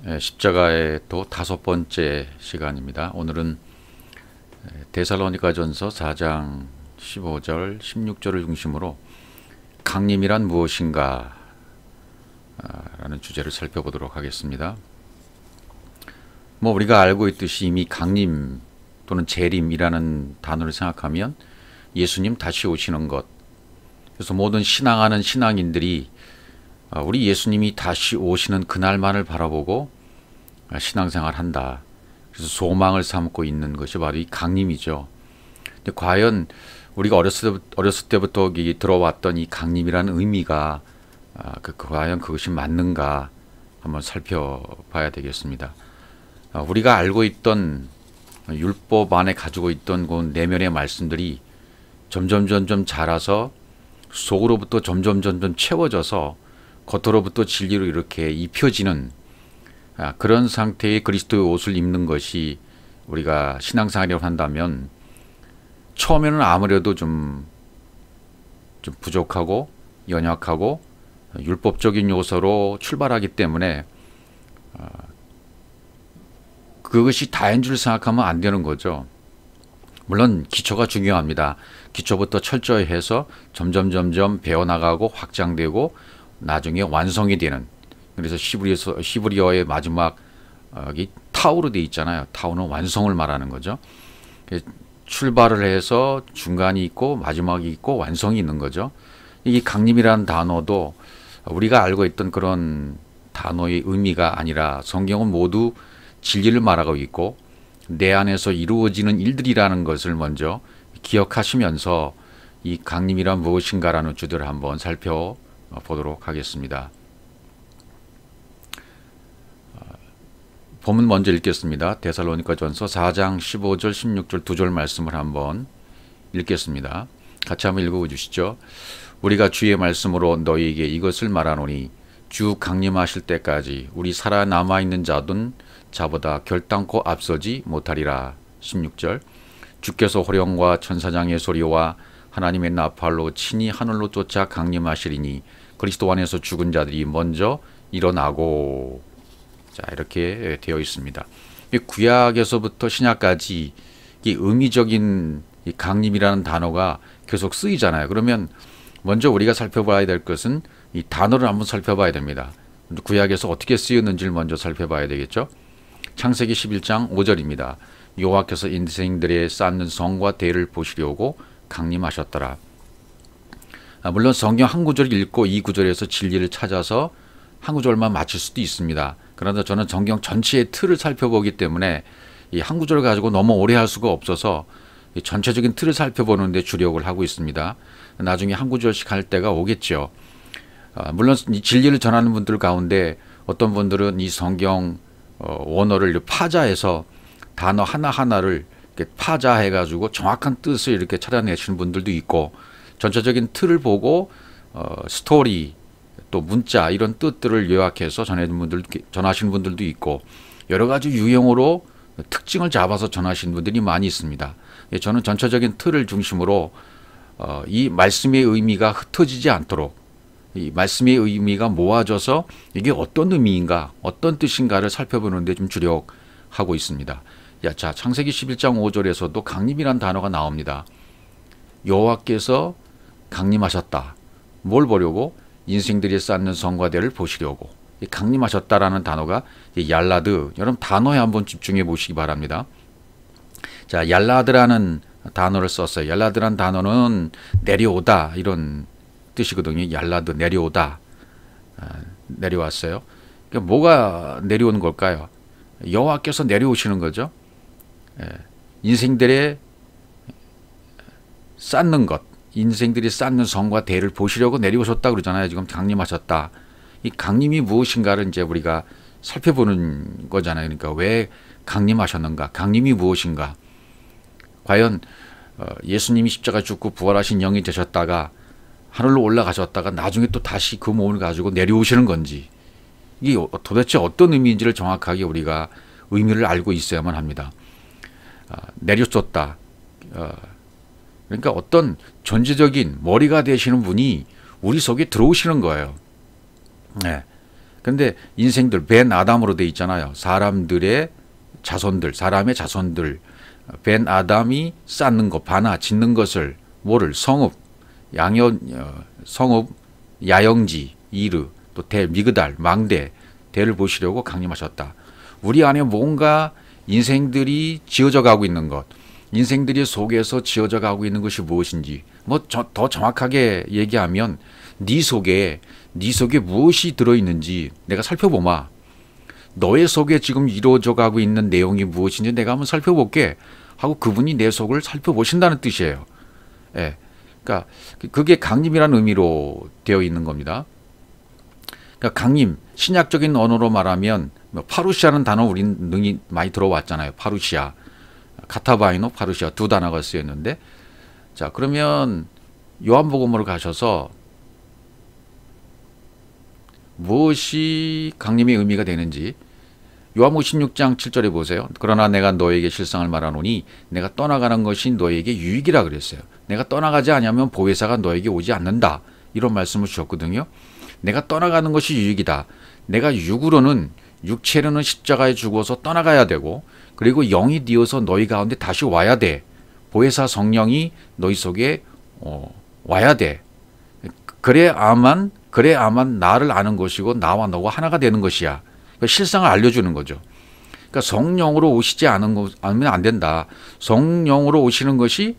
십자가의 또 5번째 시간입니다. 오늘은 데살로니가전서 4장 15절, 16절을 중심으로 강림이란 무엇인가 라는 주제를 살펴보도록 하겠습니다. 우리가 알고 있듯이 이미 강림 또는 재림이라는 단어를 생각하면 예수님 다시 오시는 것, 그래서 모든 신앙하는 신앙인들이 우리 예수님이 다시 오시는 그날만을 바라보고 신앙생활 한다. 그래서 소망을 삼고 있는 것이 바로 이 강림이죠. 근데 과연 우리가 어렸을 때부터 들어왔던 이 강림이라는 의미가 과연 그것이 맞는가 한번 살펴봐야 되겠습니다. 우리가 알고 있던 율법 안에 가지고 있던 그 내면의 말씀들이 점점 자라서 속으로부터 점점 채워져서 겉으로부터 진리로 이렇게 입혀지는 그런 상태의 그리스도의 옷을 입는 것이 우리가 신앙생활이라고 한다면 처음에는 아무래도 좀 부족하고 연약하고 율법적인 요소로 출발하기 때문에 그것이 다인 줄 생각하면 안 되는 거죠. 물론 기초가 중요합니다. 기초부터 철저히 해서 점점 배워나가고 확장되고 나중에 완성이 되는, 그래서 시브리어의 마지막 타우로 되어 있잖아요. 타우는 완성을 말하는 거죠. 출발을 해서 중간이 있고 마지막이 있고 완성이 있는 거죠. 이 강림이라는 단어도 우리가 알고 있던 그런 단어의 의미가 아니라 성경은 모두 진리를 말하고 있고 내 안에서 이루어지는 일들이라는 것을 먼저 기억하시면서 이 강림이란 무엇인가라는 주제를 한번 살펴보도록 하겠습니다. 본문 먼저 읽겠습니다. 데살로니가전서 4장 15절 16절 2절 말씀을 한번 읽겠습니다. 같이 한번 읽어주시죠. 우리가 주의 말씀으로 너희에게 이것을 말하노니 주 강림하실 때까지 우리 살아남아 있는 자보다 결단코 앞서지 못하리라. 16절 주께서 호령과 천사장의 소리와 하나님의 나팔로 친히 하늘로 쫓아 강림하시리니 그리스도 안에서 죽은 자들이 먼저 일어나고. 자, 이렇게 되어 있습니다. 구약에서부터 신약까지 이 의미적인 이 강림이라는 단어가 계속 쓰이잖아요. 그러면 먼저 우리가 살펴봐야 될 것은 이 단어를 한번 살펴봐야 됩니다. 구약에서 어떻게 쓰였는지를 먼저 살펴봐야 되겠죠. 창세기 11장 5절입니다. 여호와께서 인생들의 쌓는 성과 대를 보시려고 강림하셨더라. 물론 성경 한 구절 읽고 이 구절에서 진리를 찾아서 한 구절만 맞출 수도 있습니다. 그러나 저는 성경 전체의 틀을 살펴보기 때문에 이 한 구절을 가지고 너무 오래 할 수가 없어서 이 전체적인 틀을 살펴보는 데 주력을 하고 있습니다. 나중에 한 구절씩 할 때가 오겠죠. 물론 이 진리를 전하는 분들 가운데 어떤 분들은 이 성경 원어를 파자해서 단어 하나하나를 이렇게 파자해가지고 정확한 뜻을 이렇게 찾아내시는 분들도 있고, 전체적인 틀을 보고 스토리 또 문자 이런 뜻들을 요약해서 전하시는 분들도 있고, 여러 가지 유형으로 특징을 잡아서 전하시는 분들이 많이 있습니다. 저는 전체적인 틀을 중심으로 이 말씀의 의미가 흩어지지 않도록, 이 말씀의 의미가 모아져서 이게 어떤 의미인가, 어떤 뜻인가를 살펴보는 데 좀 주력하고 있습니다. 자, 창세기 11장 5절에서도 강림이란 단어가 나옵니다. 여호와께서 강림하셨다. 뭘 보려고? 인생들이 쌓는 성과대를 보시려고. 강림하셨다라는 단어가 얄라드. 여러분 단어에 한번 집중해 보시기 바랍니다. 자, 얄라드라는 단어를 썼어요. 얄라드라는 단어는 내려오다 이런 뜻이거든요. 얄라드, 내려오다. 내려왔어요. 그러니까 뭐가 내려오는 걸까요? 여호와께서 내려오시는 거죠. 인생들의 쌓는 것, 인생들이 쌓는 성과 대를 보시려고 내려오셨다 그러잖아요. 지금 강림하셨다. 이 강림이 무엇인가를 이제 우리가 살펴보는 거잖아요. 그러니까 왜 강림하셨는가? 강림이 무엇인가? 과연 예수님이 십자가 죽고 부활하신 영이 되셨다가 하늘로 올라가셨다가 나중에 또 다시 그 몸을 가지고 내려오시는 건지, 이게 도대체 어떤 의미인지를 정확하게 우리가 의미를 알고 있어야만 합니다. 내려줬다. 그러니까 어떤 존재적인 머리가 되시는 분이 우리 속에 들어오시는 거예요. 네. 근데 인생들 벤 아담으로 돼 있잖아요. 사람들의 자손들, 사람의 자손들. 벤 아담이 쌓는 것, 바나 짓는 것을 뭐를 성읍, 성읍, 야영지, 이르, 또 대, 미그달, 망대, 대를 보시려고 강림하셨다. 우리 안에 뭔가 인생들이 지어져 가고 있는 것, 인생들이 속에서 지어져 가고 있는 것이 무엇인지, 뭐 더 정확하게 얘기하면 네 속에 무엇이 들어있는지 내가 살펴보마. 너의 속에 지금 이루어져 가고 있는 내용이 무엇인지 내가 한번 살펴볼게 하고 그분이 내 속을 살펴보신다는 뜻이에요. 예. 그러니까 그게 강림이라는 의미로 되어 있는 겁니다. 그러니까 강림, 신약적인 언어로 말하면 파루시아는 단어 우린 능히 많이 들어왔잖아요. 파루시아, 카타바이노, 파루시아 두 단어가 쓰였는데, 자 그러면 요한복음으로 가셔서 무엇이 강림의 의미가 되는지 요한복음 16장 7절에 보세요. 그러나 내가 너에게 실상을 말하노니 내가 떠나가는 것이 너에게 유익이라 그랬어요. 내가 떠나가지 않으면 보혜사가 너에게 오지 않는다. 이런 말씀을 주셨거든요. 내가 떠나가는 것이 유익이다. 내가 육체로는 십자가에 죽어서 떠나가야 되고, 그리고 영이 되어서 너희 가운데 다시 와야 돼. 보혜사 성령이 너희 속에 와야 돼. 그래야만 나를 아는 것이고 나와 너가 하나가 되는 것이야. 그러니까 실상을 알려주는 거죠. 그러니까 성령으로 오시지 않으면 안 된다. 성령으로 오시는 것이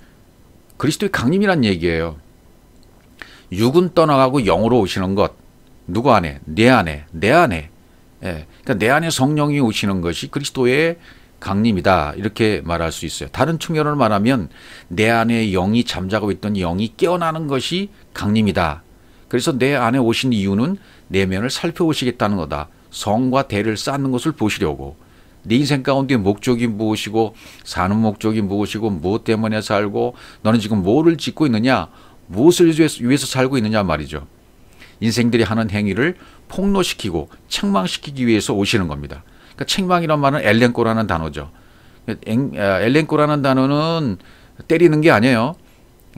그리스도의 강림이란 얘기예요. 육은 떠나가고 영으로 오시는 것. 누구 안에? 내 안에. 내 안에. 예. 그러니까 내 안에 성령이 오시는 것이 그리스도의 강림이다. 이렇게 말할 수 있어요. 다른 측면으로 말하면 내 안에 영이 잠자고 있던 영이 깨어나는 것이 강림이다. 그래서 내 안에 오신 이유는 내면을 살펴보시겠다는 거다. 성과 대를 쌓는 것을 보시려고. 네 인생 가운데 목적이 무엇이고 사는 목적이 무엇이고 무엇 때문에 살고 너는 지금 뭐를 짓고 있느냐, 무엇을 위해서 살고 있느냐 말이죠. 인생들이 하는 행위를 폭로시키고 책망시키기 위해서 오시는 겁니다. 그러니까 책망이란 말은 엘렌코라는 단어죠. 엘렌코라는 단어는 때리는 게 아니에요.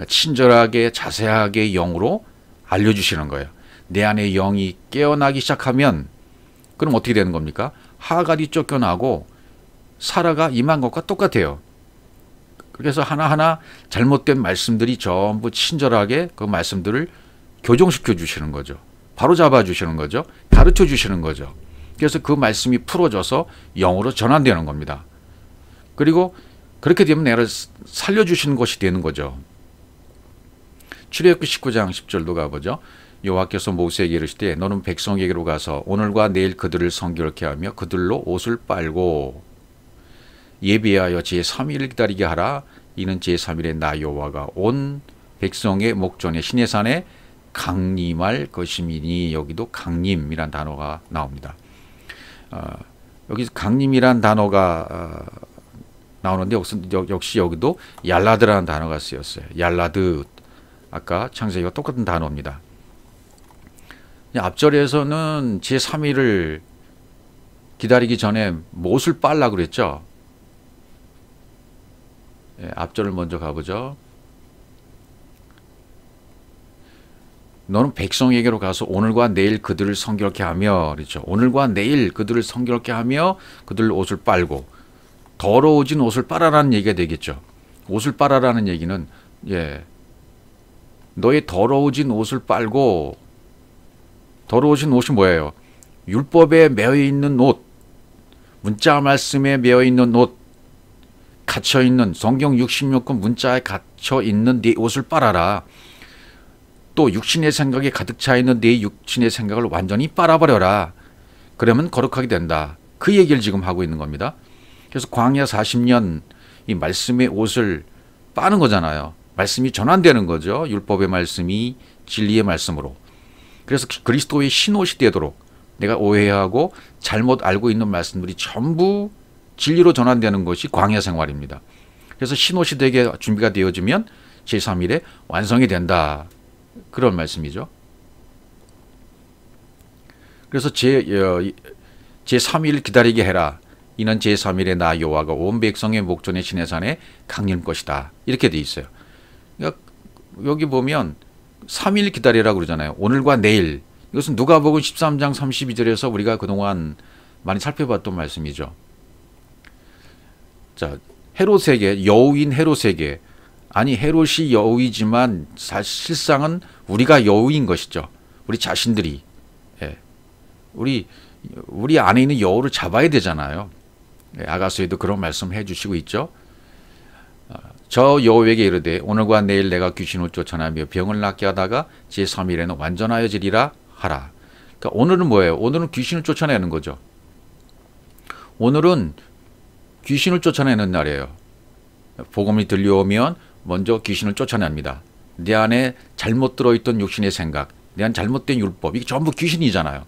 친절하게 자세하게 영으로 알려주시는 거예요. 내 안에 영이 깨어나기 시작하면 그럼 어떻게 되는 겁니까? 하갈이 쫓겨나고 사라가 임한 것과 똑같아요. 그래서 하나하나 잘못된 말씀들이 전부 친절하게 그 말씀들을 교정시켜 주시는 거죠. 바로 잡아 주시는 거죠. 가르쳐 주시는 거죠. 그래서 그 말씀이 풀어져서 영으로 전환되는 겁니다. 그리고 그렇게 되면 내가 살려주시는 것이 되는 거죠. 출애굽기 19장 10절도 가보죠. 여호와께서 모세에게 이르시되 너는 백성에게로 가서 오늘과 내일 그들을 성결케 하며 그들로 옷을 빨고 예비하여 제3일을 기다리게 하라. 이는 제3일에 나 여호와가 온 백성의 목전에 시내산에 강림할 것이니. 여기도 강림이란 단어가 나옵니다. 여기 강림이란 단어가 나오는데 역시 여기도 얄라드라는 단어가 쓰였어요. 얄라드. 아까 창세기와 똑같은 단어입니다. 앞절에서는 제3일을 기다리기 전에 못을 빨라 그랬죠. 앞절을 먼저 가보죠. 너는 백성에게로 가서 오늘과 내일 그들을 성결케 하며, 그렇죠. 오늘과 내일 그들을 성결케 하며 그들 옷을 빨고, 더러워진 옷을 빨아라는 얘기가 되겠죠. 옷을 빨아라는 얘기는 너의 더러워진 옷을 빨고, 더러워진 옷이 뭐예요? 율법에 매여 있는 옷, 문자 말씀에 매여 있는 옷, 갇혀 있는 성경 66권 문자에 갇혀 있는 네 옷을 빨아라. 또 육신의 생각에 가득 차 있는 네 육신의 생각을 완전히 빨아버려라. 그러면 거룩하게 된다. 그 얘기를 지금 하고 있는 겁니다. 그래서 광야 40년 이 말씀의 옷을 빠는 거잖아요. 말씀이 전환되는 거죠. 율법의 말씀이 진리의 말씀으로. 그래서 그리스도의 신옷이 되도록 내가 오해하고 잘못 알고 있는 말씀들이 전부 진리로 전환되는 것이 광야 생활입니다. 그래서 신옷이 되게 준비가 되어지면 제3일에 완성이 된다. 그런 말씀이죠. 그래서 제3일 기다리게 해라. 이는 제3일에 나 여호와가 온 백성의 목전에 시내산에 강림 것이다. 이렇게 돼 있어요. 그러니까 여기 보면 3일 기다리라 그러잖아요. 오늘과 내일. 이것은 누가복음 13장 32절에서 우리가 그동안 많이 살펴봤던 말씀이죠. 자, 헤롯에게, 여우인 헤롯에게, 아니 헤롯이 여우이지만 사실상은 우리가 여우인 것이죠. 우리 자신들이. 예. 우리 안에 있는 여우를 잡아야 되잖아요. 예, 아가서에도 그런 말씀 해주시고 있죠. 저 여호에게 이르되 오늘과 내일 내가 귀신을 쫓아내며 병을 낫게 하다가 제3일에는 완전하여지리라 하라. 그러니까 오늘은 뭐예요? 오늘은 귀신을 쫓아내는 거죠. 오늘은 귀신을 쫓아내는 날이에요. 복음이 들려오면 먼저 귀신을 쫓아냅니다. 내 안에 잘못 들어있던 육신의 생각, 내 안에 잘못된 율법, 이게 전부 귀신이잖아요.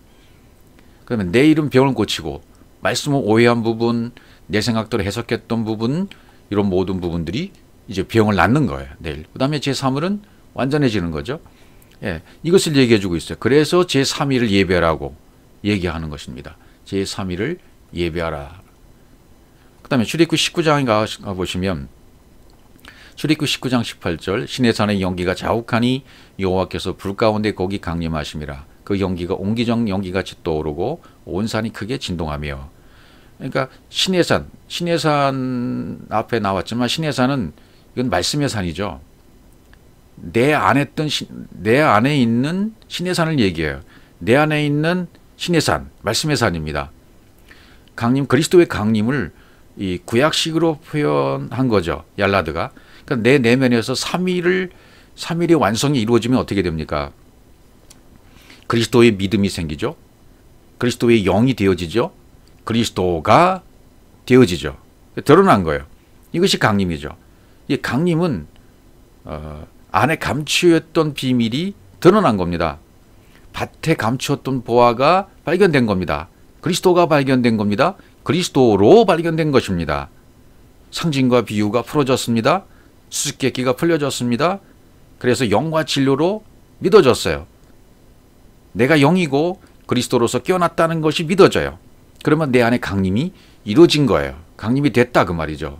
그러면 내일은 병을 고치고 말씀을 오해한 부분, 내 생각대로 해석했던 부분, 이런 모든 부분들이 이제 병을 낫는 거예요. 내일. 그 다음에 제3일은 완전해지는 거죠. 예, 이것을 얘기해 주고 있어요. 그래서 제3일을 예배하라고 얘기하는 것입니다. 제3일을 예배하라. 그 다음에 출애굽기 19장에 가보시면 출애굽기 19장 18절 시내산의 연기가 자욱하니 여호와께서 불 가운데 거기 강림하심이라. 그 연기가 옹기정 연기같이 떠오르고 온 산이 크게 진동하며. 그러니까 시내산 앞에 나왔지만 시내산은 이건 말씀의 산이죠. 내 안에 있는 시내산을 얘기해요. 내 안에 있는 시내산, 말씀의 산입니다. 강림, 그리스도의 강림을 이 구약식으로 표현한 거죠. yarlad가. 그러니까 내 내면에서 3일의 완성이 이루어지면 어떻게 됩니까? 그리스도의 믿음이 생기죠. 그리스도의 영이 되어지죠. 그리스도가 되어지죠. 드러난 거예요. 이것이 강림이죠. 이 강림은 안에 감추었던 비밀이 드러난 겁니다. 밭에 감추었던 보화가 발견된 겁니다. 그리스도가 발견된 겁니다. 그리스도로 발견된 것입니다. 상징과 비유가 풀어졌습니다. 수수께끼가 풀려졌습니다. 그래서 영과 진료로 믿어졌어요. 내가 영이고 그리스도로서 깨어났다는 것이 믿어져요. 그러면 내 안에 강림이 이루어진 거예요. 강림이 됐다 그 말이죠.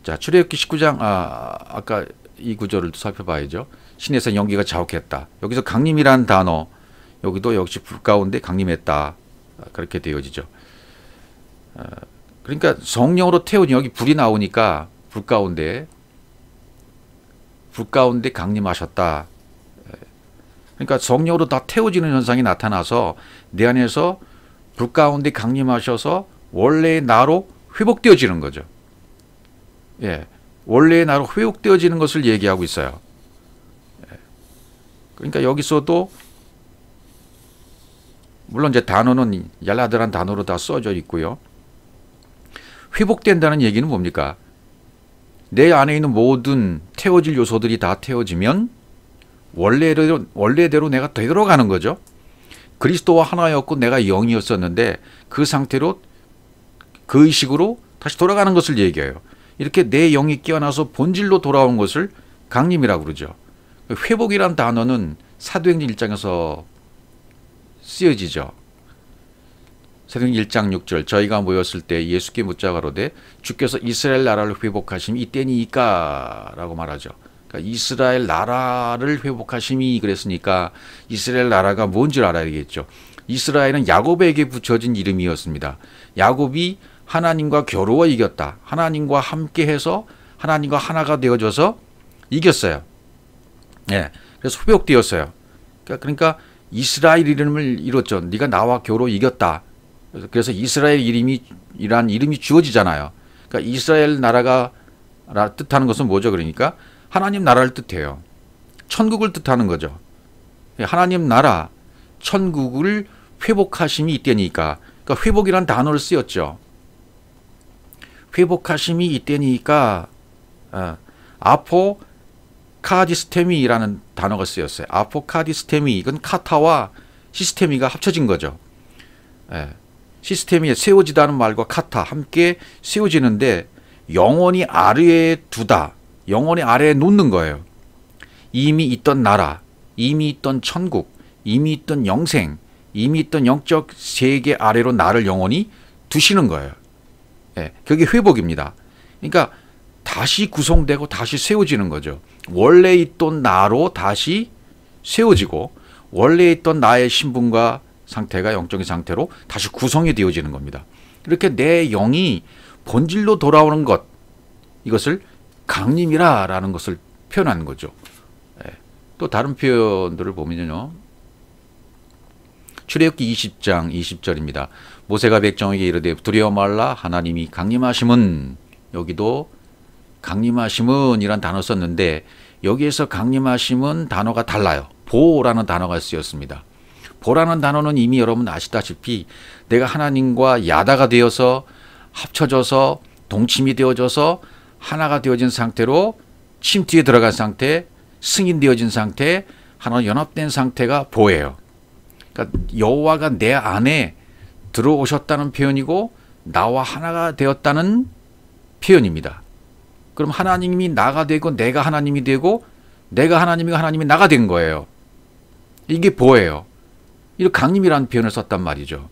자, 출애굽기 19장 아까 이 구절을 살펴봐야죠. 신에서 연기가 자욱했다. 여기서 강림이란 단어, 여기도 역시 불 가운데 강림했다. 그렇게 되어지죠. 그러니까 성령으로 태우니 여기 불이 나오니까 불 가운데 강림하셨다. 그러니까 성령으로 다 태워지는 현상이 나타나서 내 안에서 불 가운데 강림하셔서 원래의 나로 회복되어지는 거죠. 예, 원래의 나로 회복되어지는 것을 얘기하고 있어요. 그러니까 여기서도 물론 이제 단어는 yarlad란 단어로 다 써져 있고요. 회복된다는 얘기는 뭡니까? 내 안에 있는 모든 태워질 요소들이 다 태워지면 원래대로 내가 되돌아가는 거죠. 그리스도와 하나였고 내가 영이었었는데 그 상태로 그 의식으로 다시 돌아가는 것을 얘기해요. 이렇게 내 영이 깨어나서 본질로 돌아온 것을 강림이라고 그러죠. 회복이란 단어는 사도행전 1장에서 쓰여지죠. 사도행전 1장 6절 저희가 모였을 때 예수께 묻자 가로되 주께서 이스라엘 나라를 회복하심이 이때니까 라고 말하죠. 그러니까 이스라엘 나라를 회복하심이 그랬으니까 이스라엘 나라가 뭔지를 알아야 되겠죠. 이스라엘은 야곱에게 붙여진 이름이었습니다. 야곱이 하나님과 겨루어 이겼다. 하나님과 함께해서 하나님과 하나가 되어져서 이겼어요. 예, 그래서 회복되었어요. 그러니까 이스라엘 이름을 잃었죠. 네가 나와 겨루 이겼다. 그래서 이스라엘 이란 이름이 주어지잖아요. 그러니까 이스라엘 나라가 뜻하는 것은 뭐죠? 그러니까 하나님 나라를 뜻해요. 천국을 뜻하는 거죠. 하나님 나라, 천국을 회복하심이 이때니까. 그러니까 회복이란 단어를 쓰였죠. 회복하심이 이때니까 아포카디스테미라는 단어가 쓰였어요. 아포카디스테미, 이건 카타와 시스테미가 합쳐진 거죠. 시스템이 세워지다는 말과 카타 함께 세워지는데 영원히 아래에 두다. 영원히 아래에 놓는 거예요. 이미 있던 나라, 이미 있던 천국, 이미 있던 영생, 이미 있던 영적 세계 아래로 나를 영원히 두시는 거예요. 그게 회복입니다. 그러니까 다시 구성되고 다시 세워지는 거죠. 원래 있던 나로 다시 세워지고 원래 있던 나의 신분과 상태가 영적인 상태로 다시 구성이 되어지는 겁니다. 이렇게 내 영이 본질로 돌아오는 것, 이것을 강림이라는 것을 표현하는 거죠. 또 다른 표현들을 보면요. 출애굽기 20장 20절입니다. 모세가 백성에게 이르되 두려워 말라 하나님이 강림하심은, 여기도 강림하심은 이란 단어 썼는데 여기에서 강림하심은 단어가 달라요. 보라는 단어가 쓰였습니다. 보라는 단어는 이미 여러분 아시다시피 내가 하나님과 야다가 되어서 합쳐져서 동침이 되어져서 하나가 되어진 상태로 침투에 들어간 상태, 승인되어진 상태, 하나로 연합된 상태가 보예요. 그러니까 여호와가 내 안에 들어오셨다는 표현이고 나와 하나가 되었다는 표현입니다. 그럼 하나님이 나가 되고 내가 하나님이 되고 내가 하나님이고 하나님이 나가 된 거예요. 이게 보예요. 이렇게 강림이라는 표현을 썼단 말이죠.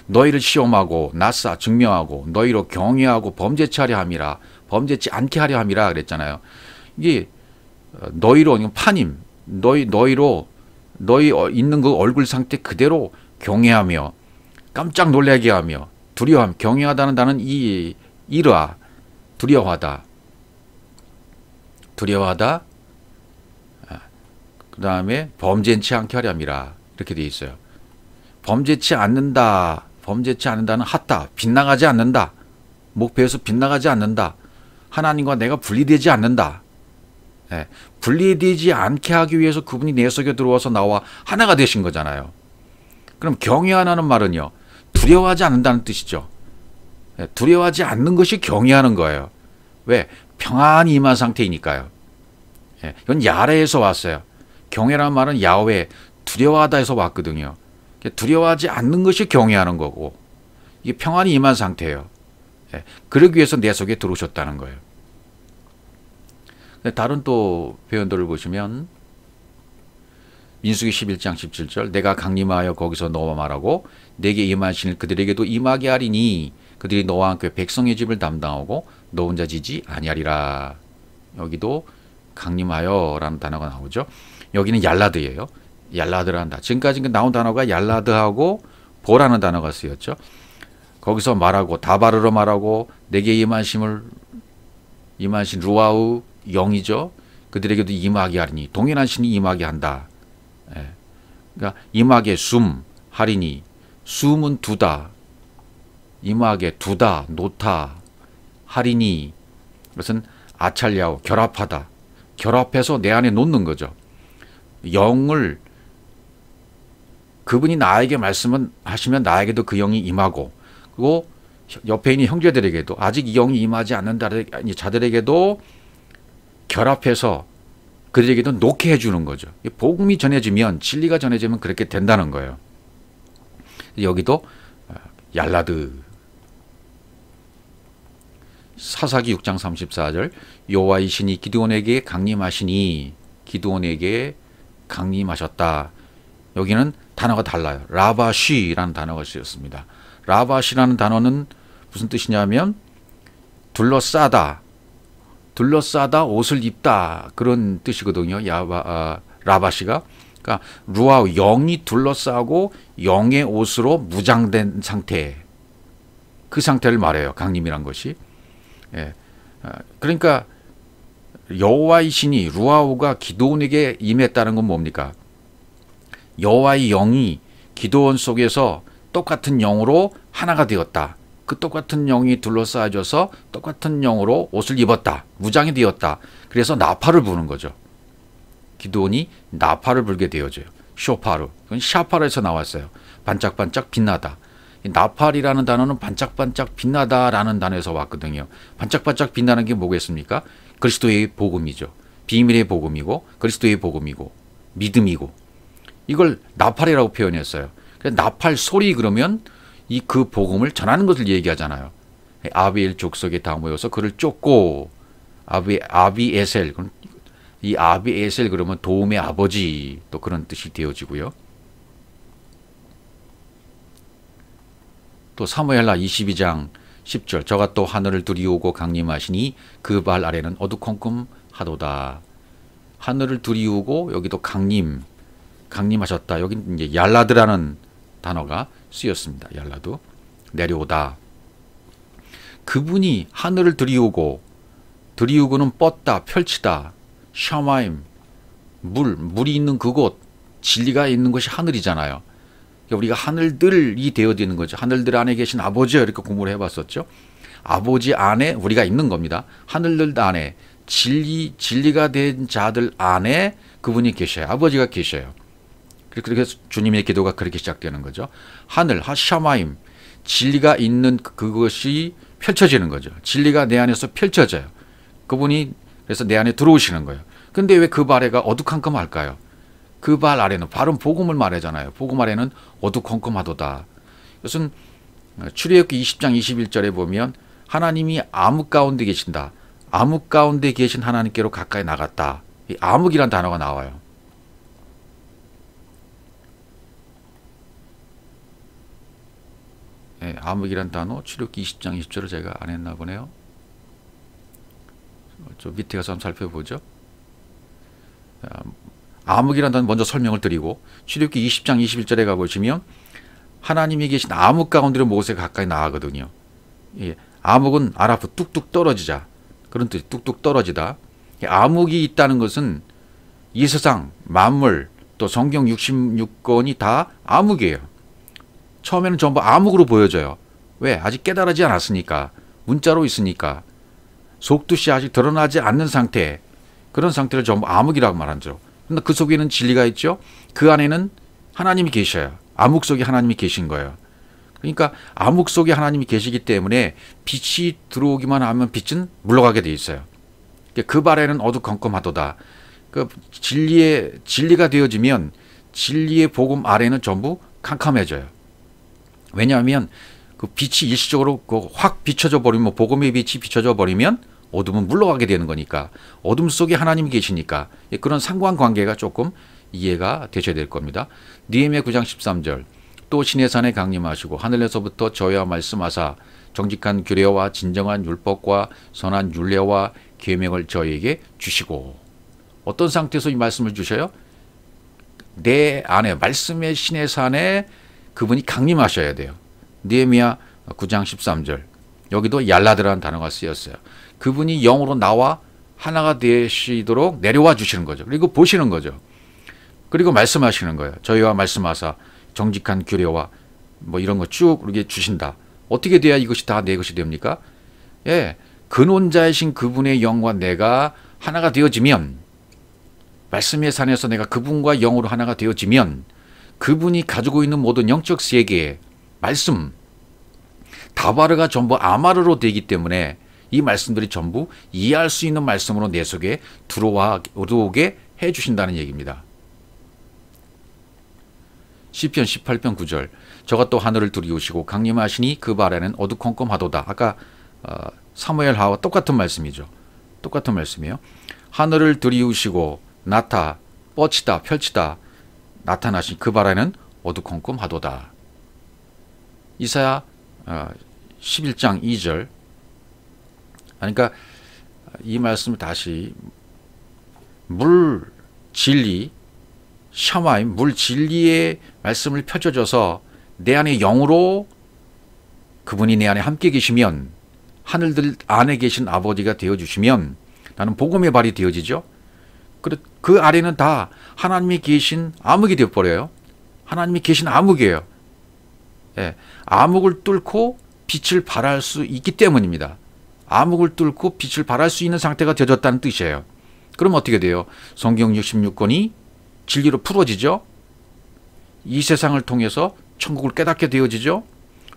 너희를 시험하고 낯사 증명하고 너희로 경외하고 범죄치 하려 함이라, 범죄치 않게 하려 함이라 그랬잖아요. 이게 너희로, 파님, 너희로 너희 있는 그 얼굴 상태 그대로 경외하며 깜짝 놀라게 하며 두려워함, 경외하다는 단어는 이르아, 두려워하다, 그 다음에 범죄치 않게 하려 함이라 이렇게 되어 있어요. 범죄치 않는다는 하다, 빗나가지 않는다, 목표에서 빗나가지 않는다, 하나님과 내가 분리되지 않는다. 분리되지 않게 하기 위해서 그분이 내 속에 들어와서 나와 하나가 되신 거잖아요. 그럼 경외하는 말은요, 두려워하지 않는다는 뜻이죠. 두려워하지 않는 것이 경외하는 거예요. 왜? 평안히 임한 상태이니까요. 이건 야레에서 왔어요. 경외라는 말은 야훼, 두려워하다에서 왔거든요. 두려워하지 않는 것이 경외하는 거고, 이게 평안히 임한 상태예요. 그러기 위해서 내 속에 들어오셨다는 거예요. 다른 또 표현들을 보시면 민수기 11장 17절 내가 강림하여 거기서 너와 말하고 내게 임하시는 그들에게도 임하게 하리니 그들이 너와 함께 백성의 집을 담당하고 너 혼자 지지 아니하리라. 여기도 강림하여라는 단어가 나오죠. 여기는 얄라드예요. 얄라드라는 단어. 지금까지 나온 단어가 얄라드하고 보라는 단어가 쓰였죠. 거기서 말하고 다바르로 말하고 내게 임하신 루아우 영이죠. 그들에게도 임하게 하리니 동일한 신이 임하게 한다. 그러니까 임하게 하리니 숨은 두다, 임하게 두다, 놓다, 하리니 그것은 아찰리아오 결합하다, 결합해서 내 안에 놓는 거죠. 영을 그분이 나에게 말씀하시면 나에게도 그 영이 임하고, 그리고 옆에 있는 형제들에게도 아직 이 영이 임하지 않는 자들에게도 결합해서 그들에게도 놓게 해주는 거죠. 복음이 전해지면, 진리가 전해지면 그렇게 된다는 거예요. 여기도 얄라드. 사사기 6장 34절 여호와의 신이 기드온에게 강림하시니, 기드온에게 강림하셨다. 여기는 단어가 달라요. 라바시라는 단어가 쓰였습니다. 라바시라는 단어는 무슨 뜻이냐면 둘러싸다, 옷을 입다, 그런 뜻이거든요. 라바시가. 그러니까 루아, 영이 둘러싸고 영의 옷으로 무장된 상태, 그 상태를 말해요. 강림이란 것이. 그러니까 여호와의 신이, 루아우가 기드온에게 임했다는 건 뭡니까? 여호와의 영이 기드온 속에서 똑같은 영으로 하나가 되었다. 그 똑같은 영이 둘러싸여져서 똑같은 영으로 옷을 입었다. 무장이 되었다. 그래서 나팔을 부는 거죠. 기드온이 나팔을 불게 되어져요. 쇼파르. 그건 샤파르에서 나왔어요. 반짝반짝 빛나다. 나팔이라는 단어는 반짝반짝 빛나다라는 단어에서 왔거든요. 반짝반짝 빛나는 게 뭐겠습니까? 그리스도의 복음이죠. 비밀의 복음이고 그리스도의 복음이고 믿음이고, 이걸 나팔이라고 표현했어요. 나팔 소리 그러면 그 복음을 전하는 것을 얘기하잖아요. 아비엘 족속에 다 모여서 그를 쫓고, 아비에셀, 이 아비에셀 그러면 도움의 아버지, 또 그런 뜻이 되어지고요. 또 사무엘하 22장 10절 저가 또 하늘을 두리우고 강림하시니 그 발 아래는 어두컴컴하도다. 하늘을 두리우고 여기도 강림하셨다. 여기 이제 얄라드라는 단어가 쓰였습니다. 얄라드. 내려오다. 그분이 하늘을 두리우고는 뻗다, 펼치다. 샤마임, 물이 있는 그곳, 진리가 있는 것이 하늘이잖아요. 그러니까 우리가 하늘들이 되어지는 거죠. 하늘들 안에 계신 아버지요. 이렇게 공부를 해봤었죠. 아버지 안에 우리가 있는 겁니다. 하늘들 안에 진리가 된 자들 안에 그분이 계셔요. 아버지가 계셔요. 그래서 주님의 기도가 그렇게 시작되는 거죠. 하늘, 하샤마임, 진리가 있는 그것이 펼쳐지는 거죠. 진리가 내 안에서 펼쳐져요. 그분이 그래서 내 안에 들어오시는 거예요. 근데 왜 그 발에가 어두컴컴할까요? 그 발 아래는 발은 복음을 말하잖아요. 복음 아래는 어두컴컴하도다. 이것은 출애굽기 20장 21절에 보면 하나님이 암흑 가운데 계신다. 암흑 가운데 계신 하나님께로 가까이 나갔다. 이 암흑이란 단어가 나와요. 네, 암흑이란 단어 출애굽기 20장 20절을 제가 안 했나 보네요. 저 밑에 가서 한번 살펴보죠. 암흑이란 단어 먼저 설명을 드리고 출애굽기 20장 21절에 가보시면 하나님이 계신 암흑 가운데로 모세가 가까이 나가거든요. 예, 암흑은 아라프 뚝뚝 떨어지자. 그런 뜻이 뚝뚝 떨어지다. 암흑이 있다는 것은 이 세상 만물 또 성경 66권이 다 암흑이에요. 처음에는 전부 암흑으로 보여져요. 왜? 아직 깨달아지 않았으니까. 문자로 있으니까. 속뜻이 아직 드러나지 않는 상태. 그런 상태를 전부 암흑이라고 말하죠. 근데 그 속에는 진리가 있죠. 그 안에는 하나님이 계셔요. 암흑 속에 하나님이 계신 거예요. 그러니까 암흑 속에 하나님이 계시기 때문에 빛이 들어오기만 하면 빛은 물러가게 돼 있어요. 그 발에는 어두컴컴하도다. 그 진리가 되어지면 진리의 복음 아래는 전부 캄캄해져요. 왜냐하면 그 빛이 일시적으로 확 비춰져 버리면 복음의 빛이 비춰져 버리면 어둠은 물러가게 되는 거니까 어둠 속에 하나님이 계시니까 그런 상관관계가 조금 이해가 되셔야 될 겁니다. 느헤미야 9장 13절 또 시내 산에 강림하시고 하늘에서부터 저희와 말씀하사 정직한 규례와 진정한 율법과 선한 율례와 계명을 저희에게 주시고 어떤 상태에서 이 말씀을 주셔요? 내 안에 말씀의 시내 산에 그분이 강림하셔야 돼요. 느헤미야 9장 13절 여기도 얄라드라는 단어가 쓰였어요. 그분이 영으로 나와 하나가 되시도록 내려와 주시는 거죠. 그리고 보시는 거죠. 그리고 말씀하시는 거예요. 저희와 말씀하사 정직한 규례와 뭐 이런 거 쭉 이렇게 주신다. 어떻게 돼야 이것이 다 내 것이 됩니까? 예, 근원자이신 그분의 영과 내가 하나가 되어지면 말씀의 산에서 내가 그분과 영으로 하나가 되어지면 그분이 가지고 있는 모든 영적 세계 말씀 다바르가 전부 아마르로 되기 때문에 이 말씀들이 전부 이해할 수 있는 말씀으로 내 속에 들어오게 해주신다는 얘기입니다. 시편 18편 9절 저가 또 하늘을 두리우시고 강림하시니 그 발에는 어두컴컴하도다. 아까 사무엘하와 똑같은 말씀이죠. 똑같은 말씀이에요. 하늘을 두리우시고 뻗치다 펼치다 나타나신 그 발에는 어두컴컴하도다. 이사야 11장 2절 그러니까 이 말씀을 다시 물 진리 샤마임 물 진리의 말씀을 펼쳐줘서 내 안에 영으로 그분이 내 안에 함께 계시면 하늘들 안에 계신 아버지가 되어주시면 나는 복음의 발이 되어지죠. 그 아래는 다 하나님이 계신 암흑이 되어버려요. 하나님이 계신 암흑이에요. 예, 암흑을 뚫고 빛을 발할 수 있기 때문입니다. 암흑을 뚫고 빛을 발할 수 있는 상태가 되어졌다는 뜻이에요. 그럼 어떻게 돼요? 성경 66권이 진리로 풀어지죠. 이 세상을 통해서 천국을 깨닫게 되어지죠.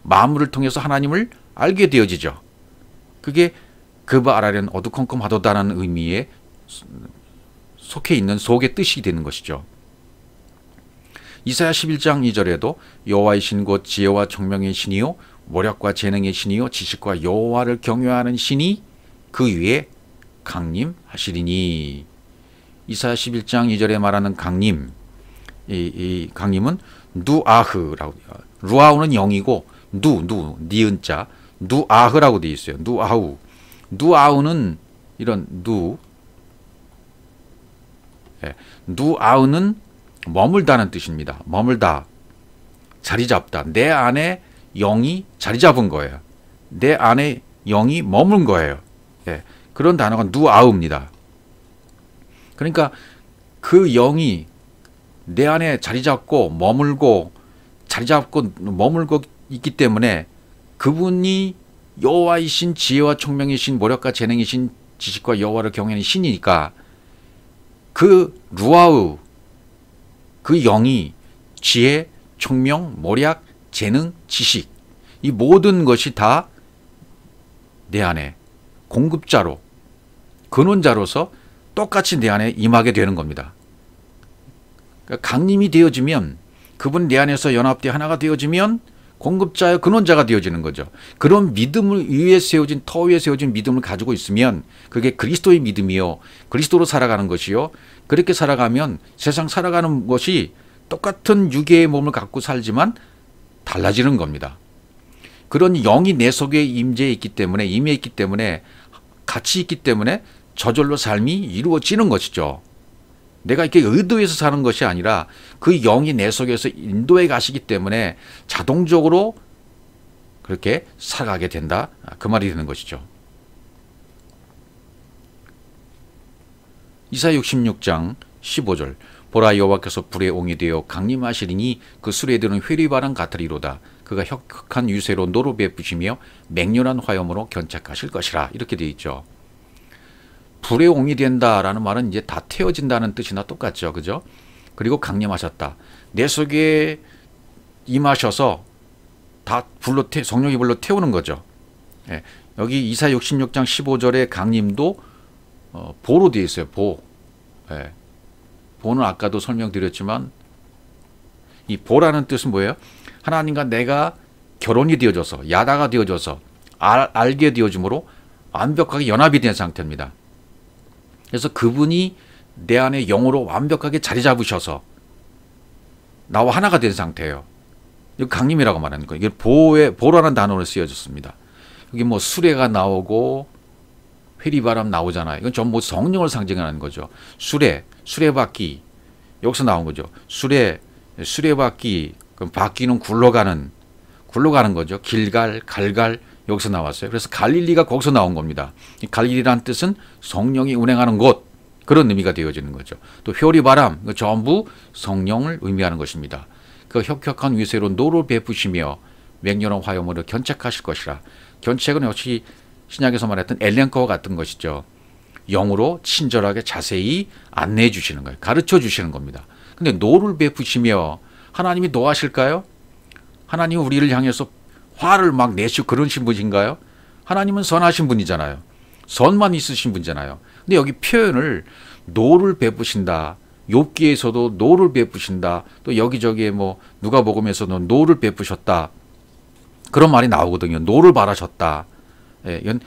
만물을 통해서 하나님을 알게 되어지죠. 그게 그 발 아래는 어두컴컴하도다라는 의미에 속해 있는 속의 뜻이 되는 것이죠. 이사야 11장 2절에도 여호와이신 곧 지혜와 청명의 신이요 모략과 재능의 신이요 지식과 여호와를 경외하는 신이 그 위에 강림하시리니 이사야 11장 2절에 말하는 강림 이 강림은 누아흐라고 루아우는 영이고 니은자 누아흐라고 되어 있어요. 누아우는 이런 예. 누아우는 머물다는 뜻입니다. 머물다, 자리 잡다. 내 안에 영이 자리 잡은 거예요. 내 안에 영이 머문 거예요. 예. 그런 단어가 누아우입니다. 그러니까 그 영이 내 안에 자리 잡고 머물고 있기 때문에 그분이 여호와이신, 지혜와 총명이신, 모략과 재능이신, 지식과 여호와를 경외하는 신이니까 그 루아우, 그 영이 지혜, 총명, 모략, 재능, 지식, 이 모든 것이 다 내 안에 공급자로, 근원자로서 똑같이 내 안에 임하게 되는 겁니다. 그러니까 강림이 되어지면, 그분 내 안에서 연합되어 하나가 되어지면 공급자여 근원자가 되어지는 거죠. 그런 믿음을 위에 세워진, 터 위에 세워진 믿음을 가지고 있으면 그게 그리스도의 믿음이요, 그리스도로 살아가는 것이요, 그렇게 살아가면 세상 살아가는 것이 똑같은 유괴의 몸을 갖고 살지만 달라지는 겁니다. 그런 영이 내 속에 임해 있기 때문에 같이 있기 때문에 저절로 삶이 이루어지는 것이죠. 내가 이렇게 의도해서 사는 것이 아니라 그 영이 내 속에서 인도해 가시기 때문에 자동적으로 그렇게 살아가게 된다, 그 말이 되는 것이죠. 이사야 66장 15절 보라, 여호와께서 불의 옹이 되어 강림하시리니 그 술에 드는 회리바람 같으리로다. 그가 혁혁한 유세로 노로 베푸시며 맹렬한 화염으로 견착하실 것이라. 이렇게 되어 있죠. 불의 옹이 된다라는 말은 이제 다 태워진다는 뜻이나 똑같죠. 그죠? 그리고 강림하셨다. 내 속에 임하셔서 다 성령이 불로 태우는 거죠. 예, 여기 이사야 66장 15절의 강림도 보로 되어 있어요. 보. 예, 보는 아까도 설명드렸지만 이 보라는 뜻은 뭐예요? 하나님과 내가 결혼이 되어져서, 야다가 되어져서 알게 되어짐으로 완벽하게 연합이 된 상태입니다. 그래서 그분이 내 안에 영으로 완벽하게 자리 잡으셔서 나와 하나가 된 상태예요. 이거 강림이라고 말하는 거예요. 이게 보라는 단어로 쓰여졌습니다. 여기 뭐 수레가 나오고 회리바람 나오잖아요. 이건 전부 성령을 상징하는 거죠. 수레바퀴, 여기서 나온 거죠. 수레바퀴, 그럼 바퀴는 굴러가는 거죠. 갈갈, 여기서 나왔어요. 그래서 갈릴리가 거기서 나온 겁니다. 이 갈릴리란 뜻은 성령이 운행하는 곳, 그런 의미가 되어지는 거죠. 또 회리바람, 전부 성령을 의미하는 것입니다. 그 혁혁한 위세로 노를 베푸시며 맹렬한 화염으로 견책하실 것이라. 견책은 역시 신약에서 말했던 엘렌과와 같은 것이죠. 영으로 친절하게 자세히 안내해 주시는 거예요. 가르쳐 주시는 겁니다. 근데 노를 베푸시며, 하나님이 노하실까요? 하나님은 우리를 향해서 화를 막 내시고 그러신 분인가요? 하나님은 선하신 분이잖아요. 선만 있으신 분이잖아요. 근데 여기 표현을 노를 베푸신다, 욥기에서도 노를 베푸신다, 또 여기저기에 뭐 누가복음에서도 노를 베푸셨다, 그런 말이 나오거든요. 노를 바라셨다. 예, 이건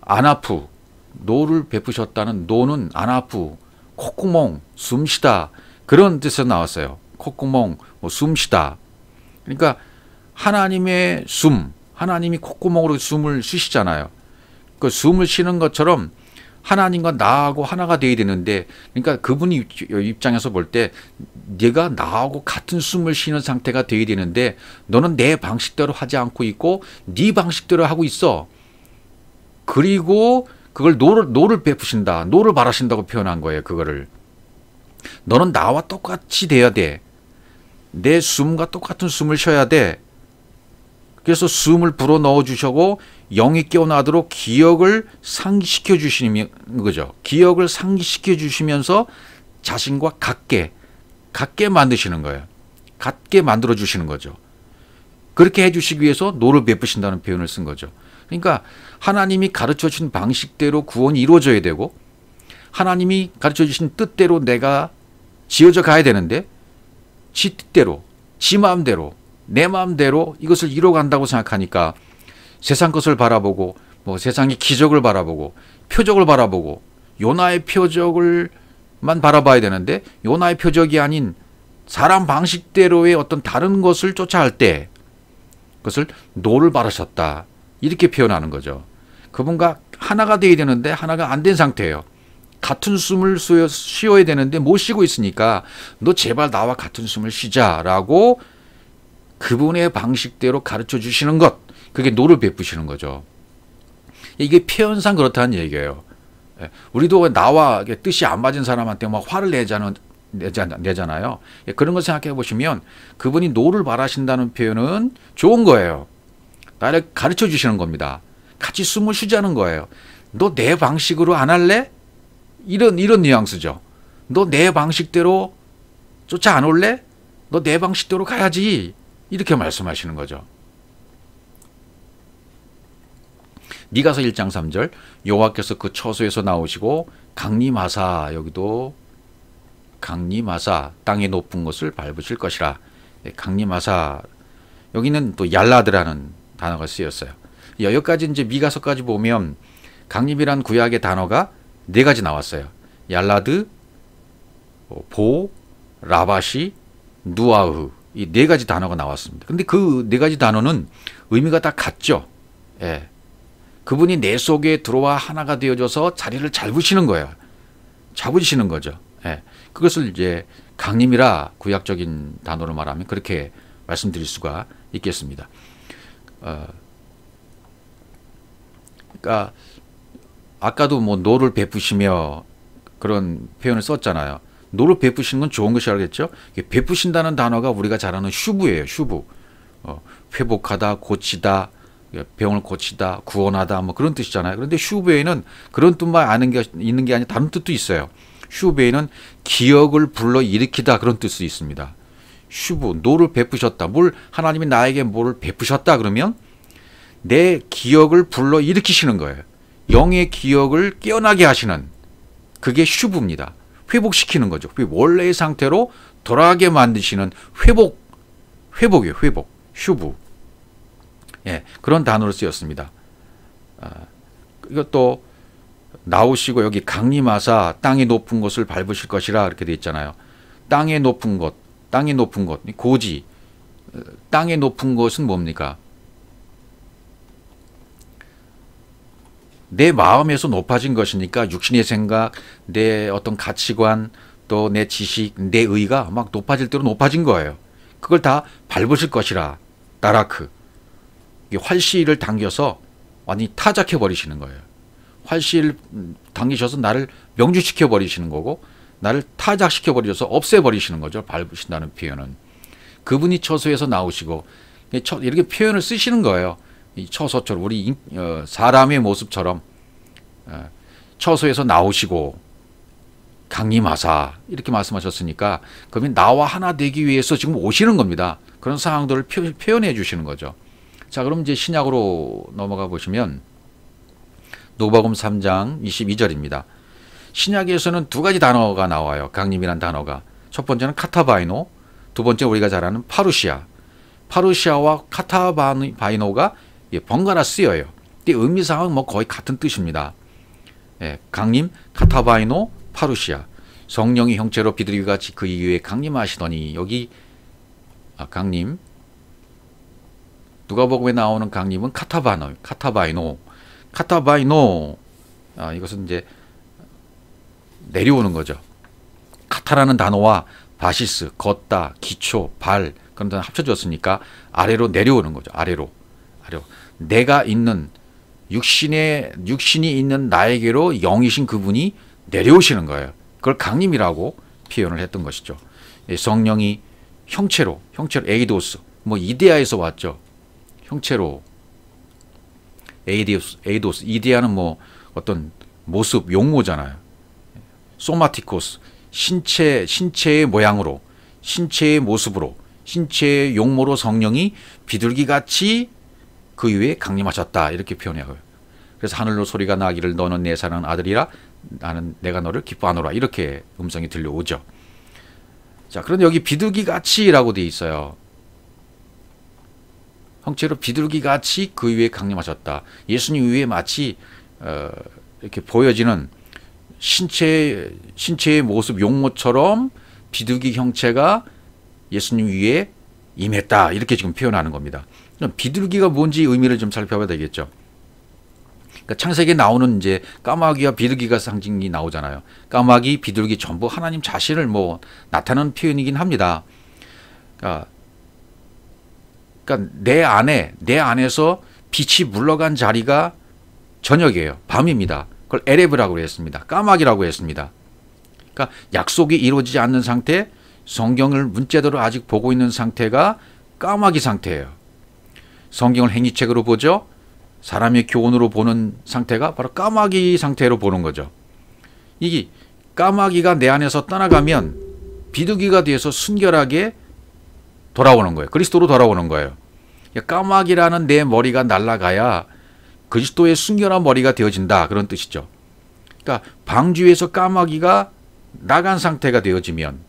아나푸, 노를 베푸셨다는 노는 아나푸, 콧구멍, 숨쉬다, 그런 뜻에서 나왔어요. 콧구멍, 숨쉬다. 그러니까 하나님의 하나님이 콧구멍으로 숨을 쉬시잖아요. 그 숨을 쉬는 것처럼 하나님과 나하고 하나가 되어야 되는데, 그러니까 그분이 입장에서 볼 때 네가 나하고 같은 숨을 쉬는 상태가 되어야 되는데 너는 내 방식대로 하지 않고 있고 네 방식대로 하고 있어. 그리고 그걸 노를 베푸신다, 노를 바라신다고 표현한 거예요. 그거를 너는 나와 똑같이 돼야 돼. 내 숨과 똑같은 숨을 쉬어야 돼. 그래서 숨을 불어 넣어 주시고 영이 깨어나도록 기억을 상기시켜 주시는 거죠. 기억을 상기시켜 주시면서 자신과 같게 만드시는 거예요. 같게 만들어 주시는 거죠. 그렇게 해주시기 위해서 노를 베푸신다는 표현을 쓴 거죠. 그러니까 하나님이 가르쳐 주신 방식대로 구원이 이루어져야 되고, 하나님이 가르쳐 주신 뜻대로 내가 지어져 가야 되는데, 지 뜻대로, 지 마음대로, 내 마음대로 이것을 이뤄간다고 생각하니까 세상 것을 바라보고, 뭐 세상의 기적을 바라보고, 표적을 바라보고, 요나의 표적을만 바라봐야 되는데 요나의 표적이 아닌 사람 방식대로의 어떤 다른 것을 쫓아할 때 그것을 노를 바라셨다, 이렇게 표현하는 거죠. 그분과 하나가 되어야 되는데 하나가 안 된 상태예요. 같은 숨을 쉬어야 되는데 못 쉬고 있으니까 너 제발 나와 같은 숨을 쉬자라고 그분의 방식대로 가르쳐 주시는 것, 그게 노를 베푸시는 거죠. 이게 표현상 그렇다는 얘기예요. 우리도 나와 뜻이 안 맞은 사람한테 막 화를 내잖아요. 그런 거 생각해 보시면 그분이 노를 바라신다는 표현은 좋은 거예요. 나를 가르쳐 주시는 겁니다. 같이 숨을 쉬자는 거예요. 너 내 방식으로 안 할래? 이런 뉘앙스죠. 너 내 방식대로 쫓아 안 올래? 너 내 방식대로 가야지. 이렇게 말씀하시는 거죠. 미가서 1장 3절 여호와께서 그 처소에서 나오시고 강림하사, 여기도 강림하사 땅의 높은 곳을 밟으실 것이라. 강림하사, 여기는 또 얄라드라는 단어가 쓰였어요. 여기까지 이제 미가서까지 보면 강림이란 구약의 단어가 네 가지 나왔어요. 얄라드, 보, 라바시, 누아흐, 이 네 가지 단어가 나왔습니다. 근데 그 네 가지 단어는 의미가 다 같죠. 예. 그분이 내 속에 들어와 하나가 되어져서 자리를 잡으시는 거예요. 잡으시는 거죠. 예. 그것을 이제 강림이라 구약적인 단어로 말하면 그렇게 말씀드릴 수가 있겠습니다. 그러니까 아까도 뭐 노를 베푸시며 그런 표현을 썼잖아요. 노를 베푸시는 건 좋은 것이라겠죠. 베푸신다는 단어가 우리가 잘 아는 슈브예요. 슈브. 회복하다, 고치다, 병을 고치다, 구원하다, 뭐 그런 뜻이잖아요. 그런데 슈브에는 그런 뜻만 아는 게 있는 게 아니라 다른 뜻도 있어요. 슈브에는 기억을 불러 일으키다, 그런 뜻이 있습니다. 슈브, 노를 베푸셨다. 하나님이 나에게 뭐를 베푸셨다 그러면 내 기억을 불러 일으키시는 거예요. 영의 기억을 깨어나게 하시는, 그게 슈브입니다. 회복시키는 거죠. 원래의 상태로 돌아가게 만드시는 회복이에요. 회복. 슈브. 예, 그런 단어로 쓰였습니다. 이것도 나오시고 여기 강림하사 땅이 높은 곳을 밟으실 것이라 이렇게 되어 있잖아요. 땅의 높은 곳, 땅의 높은 곳, 고지. 땅의 높은 곳은 뭡니까? 내 마음에서 높아진 것이니까 육신의 생각, 내 어떤 가치관, 또 내 지식, 내 의가 막 높아질 대로 높아진 거예요. 그걸 다 밟으실 것이라. 나라크. 활시를 당겨서 완전히 타작해 버리시는 거예요. 활시를 당기셔서 나를 명주시켜 버리시는 거고, 나를 타작시켜 버리셔서 없애 버리시는 거죠. 밟으신다는 표현은. 그분이 처소에서 나오시고 이렇게 표현을 쓰시는 거예요. 이 처소처럼 우리 사람의 모습처럼 처소에서 나오시고 강림하사 이렇게 말씀하셨으니까 그러면 나와 하나 되기 위해서 지금 오시는 겁니다. 그런 상황들을 표현해 주시는 거죠. 자, 그럼 이제 신약으로 넘어가 보시면 누가복음 3장 22절입니다. 신약에서는 두 가지 단어가 나와요. 강림이란 단어가. 첫 번째는 카타바이노, 두 번째 우리가 잘 아는 파루시아. 파루시아와 카타바이노가 번갈아 쓰여요. 근데 의미상은 뭐 거의 같은 뜻입니다. 예, 강림, 카타바이노, 파루시아. 성령이 형체로 비둘기 같이 그 이후에 강림하시더니, 여기 강림, 누가복음에 나오는 강림은 카타바이노. 이것은 이제 내려오는 거죠. 카타라는 단어와 바시스, 걷다, 기초, 발, 그런 단어 합쳐졌으니까 아래로 내려오는 거죠. 아래로. 내가 있는 육신이 있는 나에게로 영이신 그분이 내려오시는 거예요. 그걸 강림이라고 표현을 했던 것이죠. 성령이 형체로 에이도스, 뭐 이데아에서 왔죠. 형체로 에이도스, 이데아는 뭐 어떤 모습, 용모잖아요. 소마티코스, 신체의 모양으로, 신체의 모습으로, 신체의 용모로 성령이 비둘기같이 그 위에 강림하셨다, 이렇게 표현해요. 그래서 하늘로 소리가 나기를 너는 내 사랑하는 아들이라, 나는 내가 너를 기뻐하노라, 이렇게 음성이 들려오죠. 자, 그런데 여기 비둘기같이라고 되어 있어요. 형체로 비둘기같이 그 위에 강림하셨다. 예수님 위에 마치 이렇게 보여지는 신체의 모습, 용모처럼 비둘기 형체가 예수님 위에 임했다, 이렇게 지금 표현하는 겁니다. 비둘기가 뭔지 의미를 좀 살펴봐야 되겠죠. 그러니까 창세기에 나오는 이제 까마귀와 비둘기가 상징이 나오잖아요. 까마귀, 비둘기 전부 하나님 자신을 뭐 나타내는 표현이긴 합니다. 그러니까 내 안에서 빛이 물러간 자리가 저녁이에요. 밤입니다. 그걸 에레브라고 했습니다. 까마귀라고 했습니다. 그러니까 약속이 이루어지지 않는 상태, 성경을 문자대로 아직 보고 있는 상태가 까마귀 상태예요. 성경을 행위책으로 보죠. 사람의 교훈으로 보는 상태가 바로 까마귀 상태로 보는 거죠. 이 까마귀가 내 안에서 떠나가면 비둘기가 되어서 순결하게 돌아오는 거예요. 그리스도로 돌아오는 거예요. 까마귀라는 내 머리가 날아가야 그리스도의 순결한 머리가 되어진다. 그런 뜻이죠. 그러니까 방주에서 까마귀가 나간 상태가 되어지면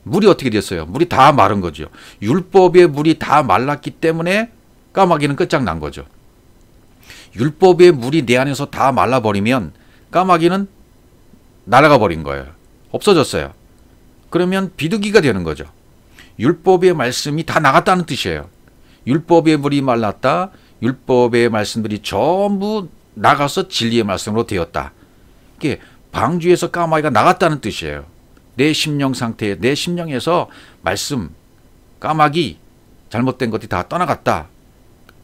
물이 어떻게 됐어요? 물이 다 마른 거죠. 율법의 물이 다 말랐기 때문에 까마귀는 끝장난 거죠. 율법의 물이 내 안에서 다 말라버리면 까마귀는 날아가 버린 거예요. 없어졌어요. 그러면 비둘기가 되는 거죠. 율법의 말씀이 다 나갔다는 뜻이에요. 율법의 물이 말랐다. 율법의 말씀들이 전부 나가서 진리의 말씀으로 되었다. 이게 방주에서 까마귀가 나갔다는 뜻이에요. 내 심령 상태에, 내 심령에서 말씀, 까마귀, 잘못된 것들이 다 떠나갔다.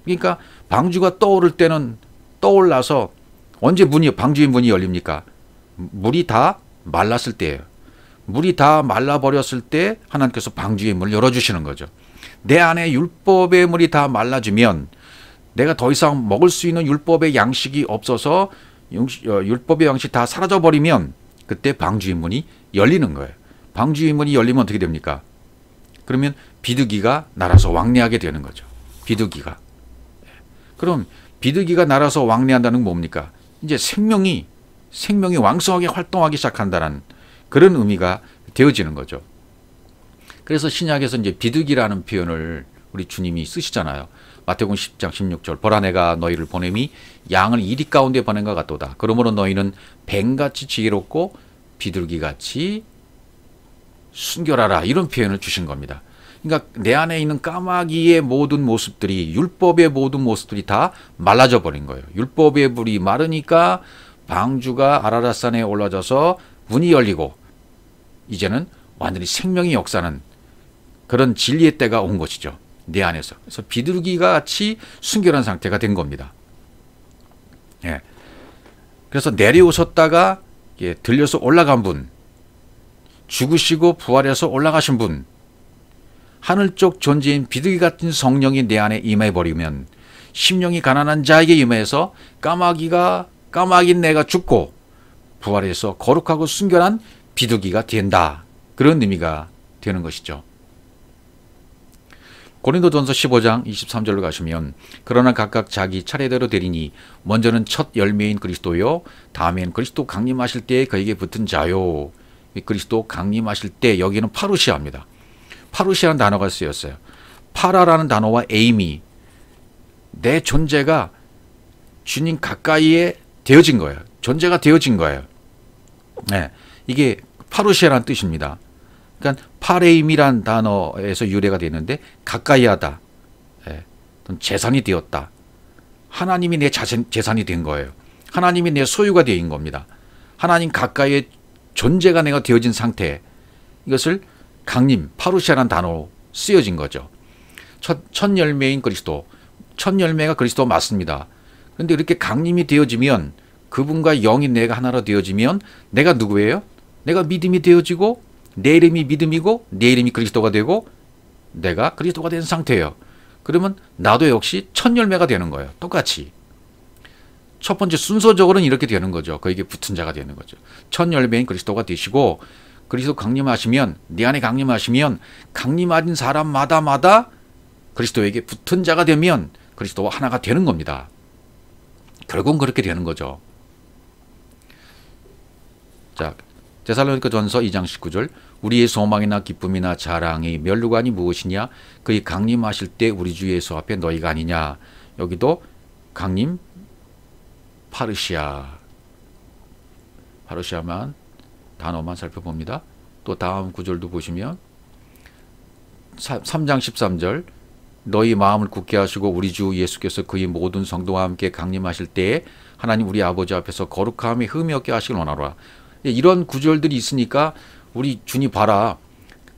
그러니까 방주가 떠오를 때는 떠올라서 언제 방주의 문이 열립니까? 물이 다 말랐을 때예요. 물이 다 말라버렸을 때 하나님께서 방주의 문을 열어주시는 거죠. 내 안에 율법의 물이 다 말라지면 내가 더 이상 먹을 수 있는 율법의 양식이 없어서 율법의 양식이 다 사라져버리면 그때 방주의 문이 열리는 거예요. 방주의 문이 열리면 어떻게 됩니까? 그러면 비둘기가 날아서 왕래하게 되는 거죠. 비둘기가. 그럼 비둘기가 날아서 왕래한다는 건 뭡니까? 이제 생명이 왕성하게 활동하기 시작한다는 그런 의미가 되어지는 거죠. 그래서 신약에서 이제 비둘기라는 표현을 우리 주님이 쓰시잖아요. 마태복음 10장 16절 보라 내가 너희를 보냄이 양을 이리 가운데 보낸 것 같도다. 그러므로 너희는 뱀같이 지혜롭고 비둘기같이 순결하라. 이런 표현을 주신 겁니다. 그러니까 내 안에 있는 까마귀의 모든 모습들이 율법의 모든 모습들이 다 말라져 버린 거예요. 율법의 물이 마르니까 방주가 아라랏산에 올라져서 문이 열리고 이제는 완전히 생명이 역사는 그런 진리의 때가 온 것이죠. 내 안에서. 그래서 비둘기가 같이 순결한 상태가 된 겁니다. 예. 그래서 내려오셨다가 들려서 올라간 분, 죽으시고 부활해서 올라가신 분, 하늘 쪽 존재인 비둘기 같은 성령이 내 안에 임해버리면 심령이 가난한 자에게 임해서 까마귀인 내가 죽고 부활해서 거룩하고 순결한 비둘기가 된다. 그런 의미가 되는 것이죠. 고린도전서 15장 23절로 가시면 그러나 각각 자기 차례대로 되리니 먼저는 첫 열매인 그리스도요 다음엔 그리스도 강림하실 때에 그에게 붙은 자요. 그리스도 강림하실 때 여기는 파루시아입니다. 파루시아라는 단어가 쓰였어요. 파라라는 단어와 에임이 내 존재가 주님 가까이에 되어진 거예요. 존재가 되어진 거예요. 네, 이게 파루시아라는 뜻입니다. 그러니까 파레임이란 단어에서 유래가 되는데 가까이 하다, 재산이 되었다. 하나님이 내 재산이 된 거예요. 하나님이 내 소유가 되인 겁니다. 하나님 가까이의 존재가 내가 되어진 상태, 이것을 강림, 파루시아라는 단어로 쓰여진 거죠. 첫 열매인 그리스도, 첫 열매가 그리스도 맞습니다. 그런데 이렇게 강림이 되어지면 그분과 영이 내가 하나로 되어지면 내가 누구예요? 내가 믿음이 되어지고 내 이름이 믿음이고 내 이름이 그리스도가 되고 내가 그리스도가 된 상태예요. 그러면 나도 역시 첫 열매가 되는 거예요. 똑같이. 첫 번째 순서적으로는 이렇게 되는 거죠. 그에게 붙은 자가 되는 거죠. 첫 열매인 그리스도가 되시고 그리스도 강림하시면 내 안에 강림하시면 강림하신 사람마다 그리스도에게 붙은 자가 되면 그리스도와 하나가 되는 겁니다. 결국은 그렇게 되는 거죠. 자, 데살로니가전서 2장 19절 우리의 소망이나 기쁨이나 자랑이 멸류관이 무엇이냐 그의 강림하실 때 우리 주 예수 앞에 너희가 아니냐. 여기도 강림 파르시아만 단어만 살펴봅니다. 또 다음 구절도 보시면 3장 13절 너희 마음을 굳게 하시고 우리 주 예수께서 그의 모든 성도와 함께 강림하실 때에 하나님 우리 아버지 앞에서 거룩함에 흠이 없게 하시길 원하노라. 이런 구절들이 있으니까 우리 주님 봐라.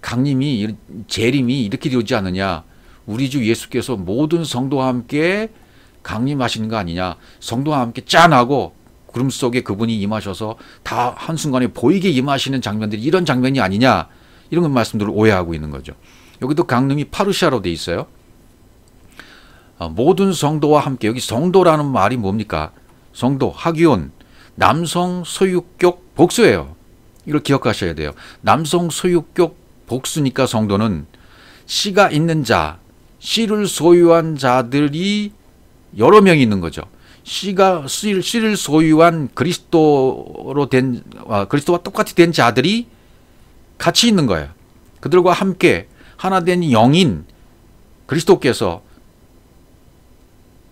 강림이 재림이 이렇게 되지 않느냐. 우리 주 예수께서 모든 성도와 함께 강림하시는 거 아니냐. 성도와 함께 짠하고 구름 속에 그분이 임하셔서 다 한순간에 보이게 임하시는 장면들이 이런 장면이 아니냐. 이런 말씀들을 오해하고 있는 거죠. 여기도 강림이 파루시아로 돼 있어요. 모든 성도와 함께, 여기 성도라는 말이 뭡니까? 성도, 하기온, 남성 소유격 복수예요. 이걸 기억하셔야 돼요. 남성 소유격 복수니까 성도는 씨가 있는 자, 씨를 소유한 자들이 여러 명이 있는 거죠. 씨를 소유한 그리스도와 똑같이 된 자들이 같이 있는 거예요. 그들과 함께 하나 된 영인 그리스도께서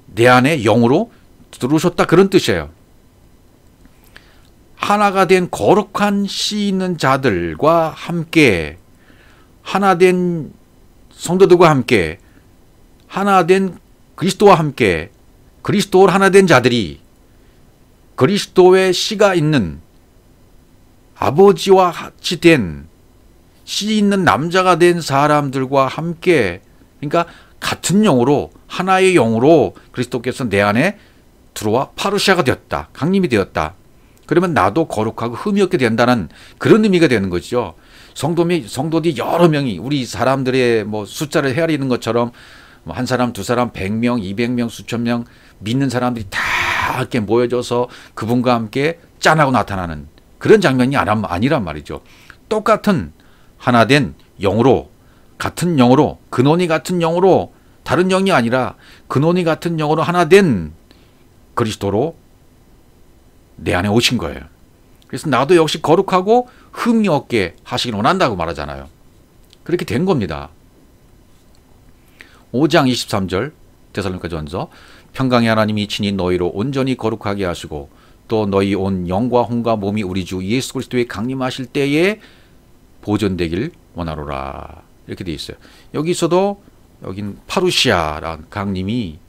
내 안에 영으로 들어오셨다, 그런 뜻이에요. 하나가 된 거룩한 씨 있는 자들과 함께, 하나 된 성도들과 함께, 하나 된 그리스도와 함께, 그리스도로 하나 된 자들이 그리스도의 씨가 있는 아버지와 같이 된 씨 있는 남자가 된 사람들과 함께, 그러니까 같은 영으로, 하나의 영으로 그리스도께서 내 안에 들어와 파루시아가 되었다, 강림이 되었다. 그러면 나도 거룩하고 흠이 없게 된다는 그런 의미가 되는 거죠. 성도들이 여러 명이, 우리 사람들의 뭐 숫자를 헤아리는 것처럼 한 사람, 두 사람, 100명, 200명, 수천 명 믿는 사람들이 다 이렇게 모여져서 그분과 함께 짠하고 나타나는 그런 장면이 아니란 말이죠. 똑같은 하나 된 영으로, 같은 영으로, 근원이 같은 영으로, 다른 영이 아니라 근원이 같은 영으로 하나 된 그리스도로 내 안에 오신 거예요. 그래서 나도 역시 거룩하고 흠이 없게 하시길 원한다고 말하잖아요. 그렇게 된 겁니다. 5장 23절 데살로니가전서, 평강의 하나님이 친히 너희로 온전히 거룩하게 하시고 또 너희 온 영과 혼과 몸이 우리 주 예수 그리스도의 강림하실 때에 보존되길 원하노라. 이렇게 돼 있어요. 여기서도 여긴 파루시아라는 강림이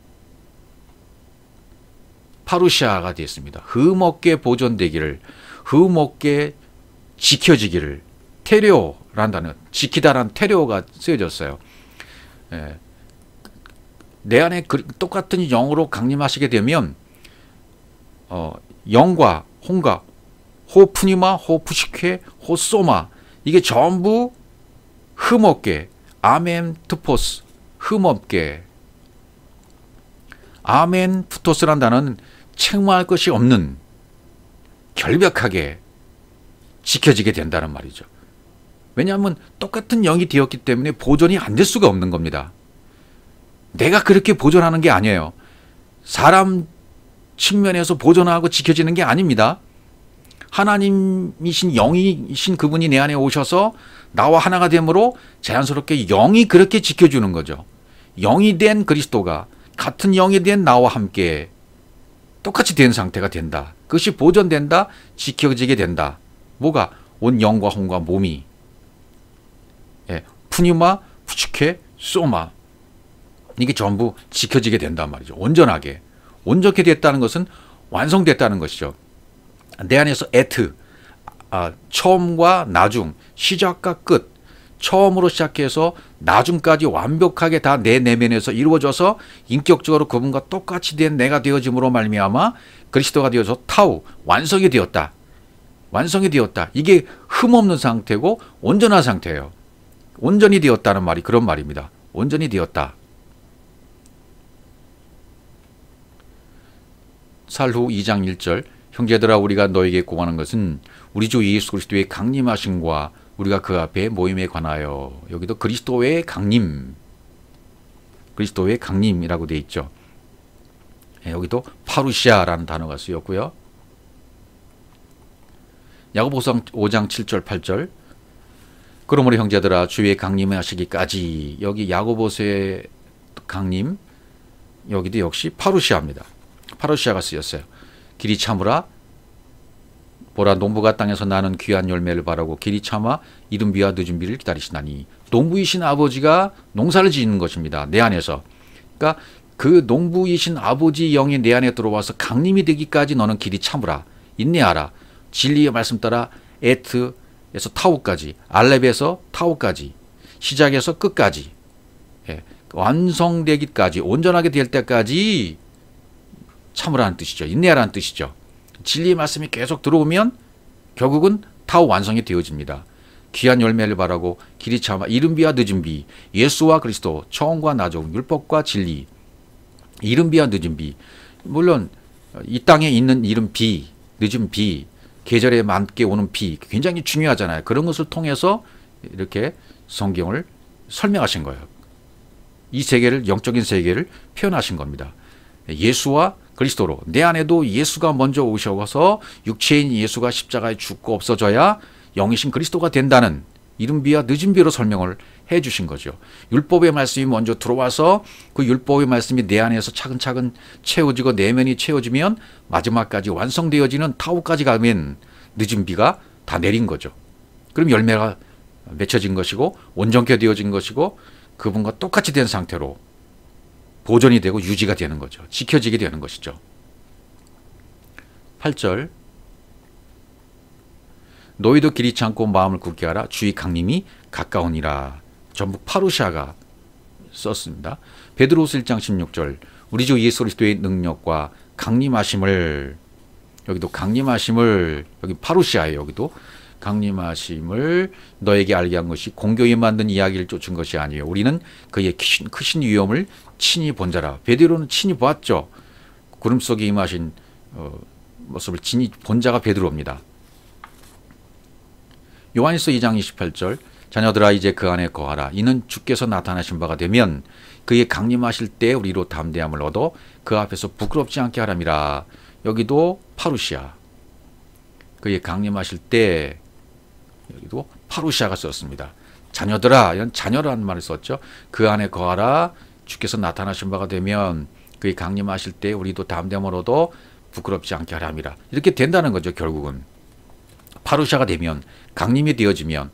파루시아가 되었습니다. 흠없게 보존되기를, 흠없게 지켜지기를, 테레오라는 단어, 지키다라는 테레오가 쓰여졌어요. 내 안에 똑같은 영으로 강림하시게 되면 영과 혼과 호푸니마, 호푸시케, 호소마, 이게 전부 흠없게, 아멘 투포스, 흠없게, 아멘 푸토스란 단어는 책망할 것이 없는, 결벽하게 지켜지게 된다는 말이죠. 왜냐하면 똑같은 영이 되었기 때문에 보존이 안 될 수가 없는 겁니다. 내가 그렇게 보존하는 게 아니에요. 사람 측면에서 보존하고 지켜지는 게 아닙니다. 하나님이신 영이신 그분이 내 안에 오셔서 나와 하나가 됨으로 자연스럽게 영이 그렇게 지켜주는 거죠. 영이 된 그리스도가 같은 영이 된 나와 함께 똑같이 된 상태가 된다. 그것이 보존된다, 지켜지게 된다. 뭐가? 온 영과 혼과 몸이, 푸니마, 푸치케, 소마, 이게 전부 지켜지게 된단 말이죠. 온전하게. 온전하게 됐다는 것은 완성됐다는 것이죠. 내 안에서 에트, 처음과 나중, 시작과 끝, 처음으로 시작해서 나중까지 완벽하게 다 내 내면에서 이루어져서 인격적으로 그분과 똑같이 된 내가 되어짐으로 말미암아 그리스도가 되어서 타우, 완성이 되었다. 완성이 되었다. 이게 흠없는 상태고 온전한 상태예요. 온전히 되었다는 말이 그런 말입니다. 온전히 되었다. 살후 2장 1절, 형제들아 우리가 너에게 구하는 것은 우리 주 예수 그리스도의 강림하심과 우리가 그 앞에 모임에 관하여, 여기도 그리스도의 강림, 그리스도의 강림이라고 되어 있죠. 여기도 파루시아라는 단어가 쓰였고요. 야고보서 5장 7절 8절, 그러므로 형제들아 주의 강림하시기까지, 여기 야고보서의 강림, 여기도 역시 파루시아입니다. 파루시아가 쓰였어요. 길이 참으라, 보라 농부가 땅에서 나는 귀한 열매를 바라고 길이 참아 이른 비와 늦은 비를 기다리시나니 농부이신 아버지가 농사를 짓는 것입니다. 내 안에서. 그러니까 그 농부이신 아버지 영이 내 안에 들어와서 강림이 되기까지 너는 길이 참으라. 인내하라. 진리의 말씀 따라 에트에서 타오까지, 알렙에서 타오까지, 시작에서 끝까지, 완성되기까지, 온전하게 될 때까지 참으라는 뜻이죠. 인내하라는 뜻이죠. 진리의 말씀이 계속 들어오면 결국은 타오 완성이 되어집니다. 귀한 열매를 바라고 길이 참아 이른 비와 늦은 비, 예수와 그리스도, 처음과 나중, 율법과 진리, 이른 비와 늦은 비. 물론 이 땅에 있는 이른 비, 늦은 비, 계절에 맞게 오는 비 굉장히 중요하잖아요. 그런 것을 통해서 이렇게 성경을 설명하신 거예요. 이 세계를, 영적인 세계를 표현하신 겁니다. 예수와 그리스도로, 내 안에도 예수가 먼저 오셔서 육체인 예수가 십자가에 죽고 없어져야 영이신 그리스도가 된다는 이른 비와 늦은 비로 설명을 해 주신 거죠. 율법의 말씀이 먼저 들어와서 그 율법의 말씀이 내 안에서 차근차근 채워지고 내면이 채워지면 마지막까지 완성되어지는 타오까지 가면 늦은 비가 다 내린 거죠. 그럼 열매가 맺혀진 것이고 온전케 되어진 것이고 그분과 똑같이 된 상태로 보존이 되고 유지가 되는 거죠. 지켜지게 되는 것이죠. 8절 너희도 길이 참고 마음을 굳게 하라. 주의 강림이 가까우니라. 전북 파루시아가 썼습니다. 베드로후서 1장 16절 우리 주 예수 그리스도의 능력과 강림하심을, 여기도 강림하심을, 여기 파루시아예요. 여기도 강림하심을 너에게 알게 한 것이 공교에 만든 이야기를 쫓은 것이 아니에요. 우리는 그의 크신 위엄을 친히 본 자라. 베드로는 친히 보았죠. 구름 속에 임하신 모습을 친히 본 자가 베드로입니다. 요한일서 2장 28절 자녀들아 이제 그 안에 거하라. 이는 주께서 나타나신 바가 되면 그의 강림하실 때 우리로 담대함을 얻어 그 앞에서 부끄럽지 않게 하람이라. 여기도 파루시아. 그의 강림하실 때 여기도 파루시아가 썼습니다. 자녀들아, 이런 자녀라는 말을 썼죠. 그 안에 거하라. 주께서 나타나신 바가 되면 그의 강림하실 때 우리도 담대함을 얻어 부끄럽지 않게 하람이라. 이렇게 된다는 거죠. 결국은 파루시아가 되면, 강림이 되어지면,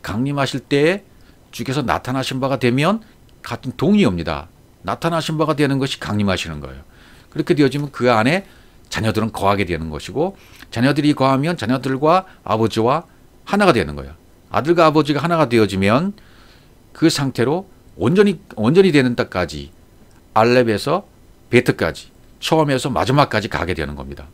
강림하실 때 주께서 나타나신 바가 되면 같은 동의어입니다. 나타나신 바가 되는 것이 강림하시는 거예요. 그렇게 되어지면 그 안에 자녀들은 거하게 되는 것이고, 자녀들이 거하면 자녀들과 아버지와 하나가 되는 거예요. 아들과 아버지가 하나가 되어지면 그 상태로 온전히 되는 때까지, 알렙에서 베트까지, 처음에서 마지막까지 가게 되는 겁니다.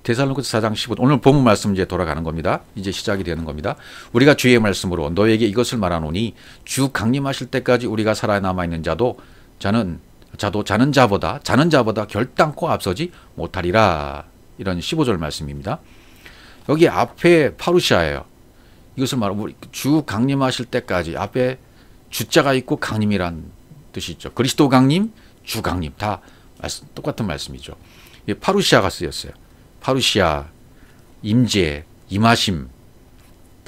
데살로니가서 4장 15절 오늘 본문 말씀 이제 돌아가는 겁니다. 이제 시작이 되는 겁니다. 우리가 주의 말씀으로 너에게 이것을 말하노니 주 강림하실 때까지 우리가 살아남아 있는 자는 자보다 결단코 앞서지 못하리라. 이런 15절 말씀입니다. 여기 앞에 파루시아예요. 이것을 말하면 주 강림하실 때까지, 앞에 주자가 있고 강림이란 뜻이 있죠. 그리스도 강림, 주 강림 다 똑같은 말씀이죠. 파루시아가 쓰였어요. 파루시아, 임재, 임하심,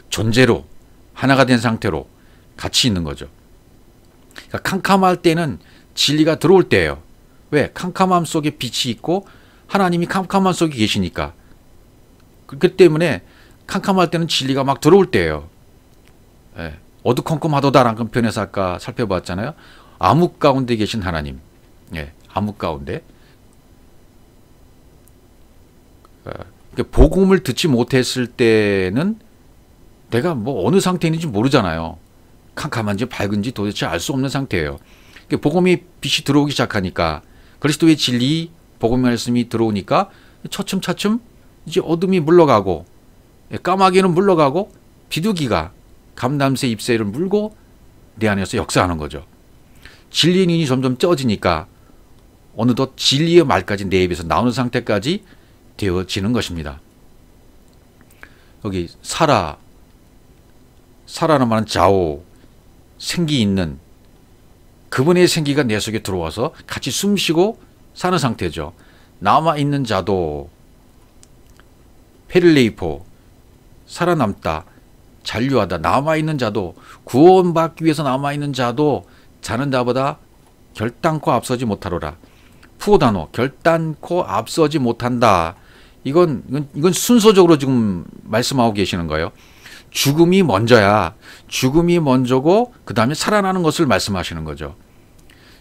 존재로 하나가 된 상태로 같이 있는 거죠. 그러니까 캄캄할 때는 진리가 들어올 때예요. 왜? 캄캄함 속에 빛이 있고 하나님이 캄캄함 속에 계시니까. 그렇기 때문에 캄캄할 때는 진리가 막 들어올 때예요. 예. 어두컴컴하도다라는 편에서 아까 살펴봤잖아요. 암흑 가운데 계신 하나님. 예. 암흑 가운데. 복음을 듣지 못했을 때는 내가 어느 상태인지 모르잖아요. 캄캄한지 밝은지 도대체 알 수 없는 상태예요. 복음의 빛이 들어오기 시작하니까, 그리스도의 진리, 복음의 말씀이 들어오니까 차츰차츰 이제 어둠이 물러가고, 까마귀는 물러가고, 비둘기가 감람새 잎새를 물고 내 안에서 역사하는 거죠. 진리의 눈이 점점 쪄지니까 어느덧 진리의 말까지 내 입에서 나오는 상태까지 되어지는 것입니다. 여기 사라는 말은 자오, 생기 있는, 그분의 생기가 내 속에 들어와서 같이 숨쉬고 사는 상태죠. 남아있는 자도, 페릴레이포, 살아남다, 잔류하다, 남아있는 자도, 구원받기 위해서 남아있는 자도 자는 자보다 결단코 앞서지 못하로라. 후호 단어 결단코 앞서지 못한다. 이건 순서적으로 지금 말씀하고 계시는 거예요. 죽음이 먼저야. 죽음이 먼저고 그 다음에 살아나는 것을 말씀하시는 거죠.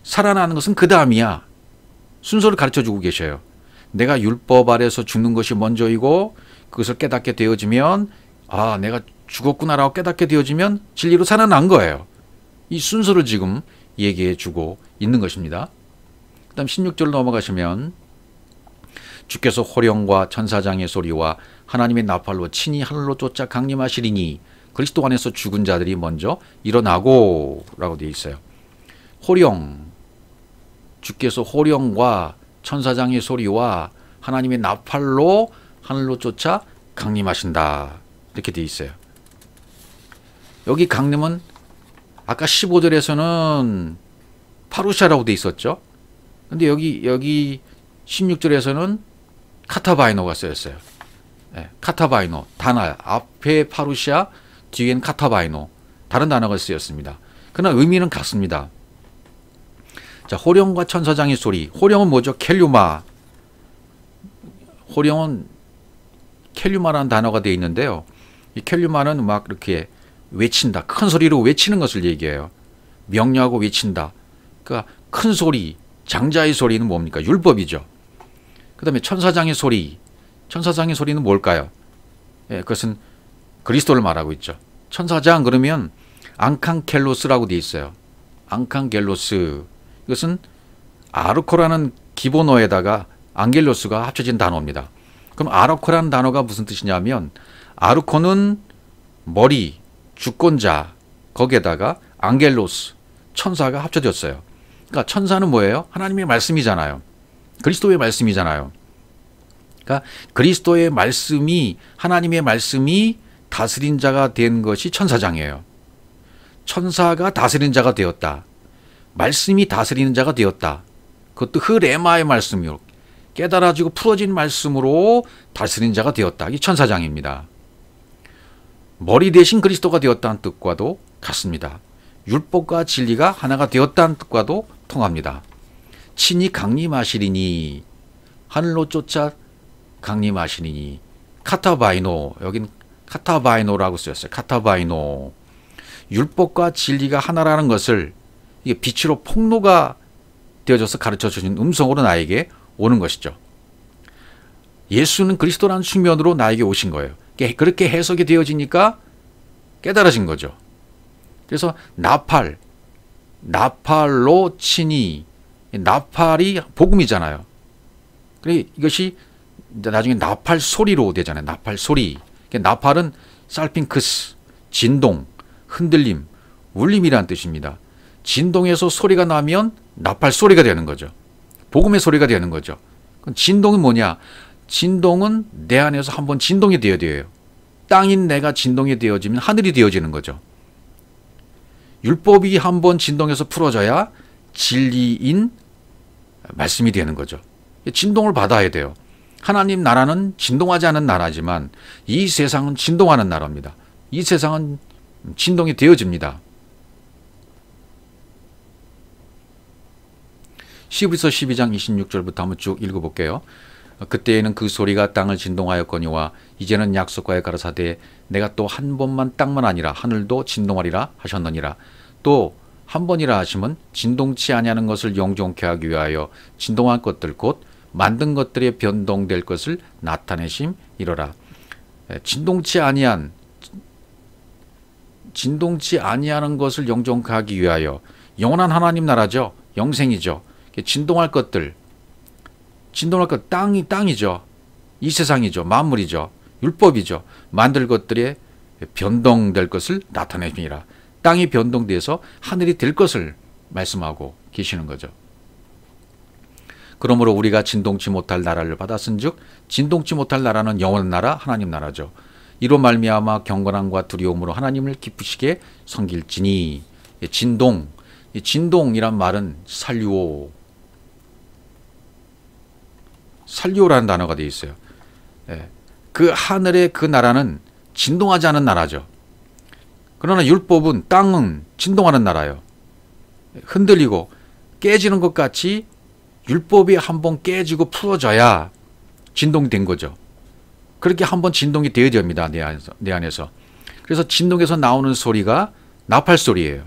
살아나는 것은 그 다음이야. 순서를 가르쳐주고 계셔요. 내가 율법 아래서 죽는 것이 먼저이고 그것을 깨닫게 되어지면 아 내가 죽었구나라고 깨닫게 되어지면 진리로 살아난 거예요. 이 순서를 지금 얘기해 주고 있는 것입니다. 그 다음 16절 넘어가시면 주께서 호령과 천사장의 소리와 하나님의 나팔로 친히 하늘로 쫓아 강림하시리니 그리스도 안에서 죽은 자들이 먼저 일어나고 라고 되어 있어요. 호령, 주께서 호령과 천사장의 소리와 하나님의 나팔로 하늘로 쫓아 강림하신다. 이렇게 되어 있어요. 여기 강림은 아까 15절에서는 파루샤라고 되어 있었죠. 근데 여기 16절에서는 카타바이노가 쓰였어요. 네, 카타바이노 단어 앞에 파루샤 뒤엔 카타바이노 다른 단어가 쓰였습니다. 그러나 의미는 같습니다. 자, 호령과 천사장의 소리. 호령은 뭐죠? 켈류마. 호령은 켈류마라는 단어가 되어 있는데요. 이 켈류마는 막 이렇게 외친다. 큰 소리로 외치는 것을 얘기해요. 명료하고 외친다. 그러니까 큰 소리, 장자의 소리는 뭡니까? 율법이죠. 그 다음에 천사장의 소리. 천사장의 소리는 뭘까요? 예, 그것은 그리스도를 말하고 있죠. 천사장 그러면 앙칸켈로스라고 되어 있어요. 앙칸겔로스. 이것은 아르코라는 기본어에다가 앙겔로스가 합쳐진 단어입니다. 그럼 아르코라는 단어가 무슨 뜻이냐면 아르코는 머리, 주권자 거기에다가 앙겔로스, 천사가 합쳐졌어요. 그러니까 천사는 뭐예요? 하나님의 말씀이잖아요. 그리스도의 말씀이잖아요. 그러니까 그리스도의 말씀이 하나님의 말씀이 다스린 자가 된 것이 천사장이에요. 천사가 다스린 자가 되었다. 말씀이 다스리는 자가 되었다. 그것도 흐레마의 말씀으로 깨달아지고 풀어진 말씀으로 다스린 자가 되었다. 이 천사장입니다. 머리 대신 그리스도가 되었다는 뜻과도 같습니다. 율법과 진리가 하나가 되었다는 뜻과도 통합니다. 친히 강림하시리니 하늘로 쫓아 강림하시리니 카타바이노 여긴 카타바이노라고 쓰였어요. 카타바이노 율법과 진리가 하나라는 것을 이게 빛으로 폭로가 되어져서 가르쳐 주신 음성으로 나에게 오는 것이죠. 예수는 그리스도라는 측면으로 나에게 오신 거예요. 그렇게 해석이 되어지니까 깨달아진 거죠. 그래서 나팔로 친히 나팔이 복음이잖아요. 그래 이것이 나중에 나팔 소리로 되잖아요. 나팔 소리. 나팔은 살핑크스, 진동, 흔들림, 울림이라는 뜻입니다. 진동에서 소리가 나면 나팔 소리가 되는 거죠. 복음의 소리가 되는 거죠. 진동은 뭐냐? 진동은 내 안에서 한번 진동이 되어야 돼요. 땅인 내가 진동이 되어지면 하늘이 되어지는 거죠. 율법이 한번 진동해서 풀어져야 진리인 말씀이 되는 거죠. 진동을 받아야 돼요. 하나님 나라는 진동하지 않은 나라지만 이 세상은 진동하는 나라입니다. 이 세상은 진동이 되어집니다. 히브리서 12장 26절부터 한번 쭉 읽어볼게요. 그때에는 그 소리가 땅을 진동하였거니와 이제는 약속과의 가라사대 내가 또 한 번만 땅만 아니라 하늘도 진동하리라 하셨느니라. 또 한 번이라 하시면 진동치 아니하는 것을 영존케 하기 위하여 진동한 것들 곧 만든 것들에 변동될 것을 나타내심 이러라. 진동치 아니하는 것을 영존케 하기 위하여 영원한 하나님 나라죠. 영생이죠. 진동할 것 땅이죠. 이 세상이죠. 만물이죠. 율법이죠. 만들 것들에 변동될 것을 나타내니라. 땅이 변동돼서 하늘이 될 것을 말씀하고 계시는 거죠. 그러므로 우리가 진동치 못할 나라를 받았은즉 진동치 못할 나라는 영원한 나라 하나님 나라죠. 이로 말미암아 경건함과 두려움으로 하나님을 기쁘시게 섬길지니. 진동이란 말은 살리오라는 단어가 되어 있어요. 그 하늘의 그 나라는 진동하지 않은 나라죠. 그러나 율법은 땅은 진동하는 나라예요. 흔들리고 깨지는 것 같이 율법이 한번 깨지고 풀어져야 진동이 된 거죠. 그렇게 한번 진동이 되어야 됩니다. 내 안에서. 그래서 진동에서 나오는 소리가 나팔 소리예요.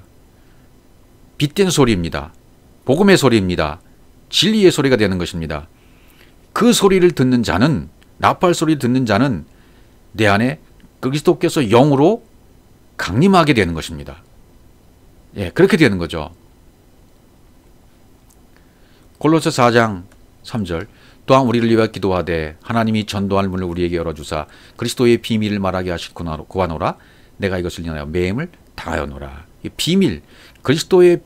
빛된 소리입니다. 복음의 소리입니다. 진리의 소리가 되는 것입니다. 그 소리를 듣는 자는, 나팔 소리를 듣는 자는 내 안에 그리스도께서 영으로 강림하게 되는 것입니다. 예, 그렇게 되는 거죠. 골로새 4장 3절 또한 우리를 위하여 기도하되 하나님이 전도할 문을 우리에게 열어주사 그리스도의 비밀을 말하게 하실 구하노라. 내가 이것을 인하여 매임을 당하였노라. 이 비밀, 그리스도의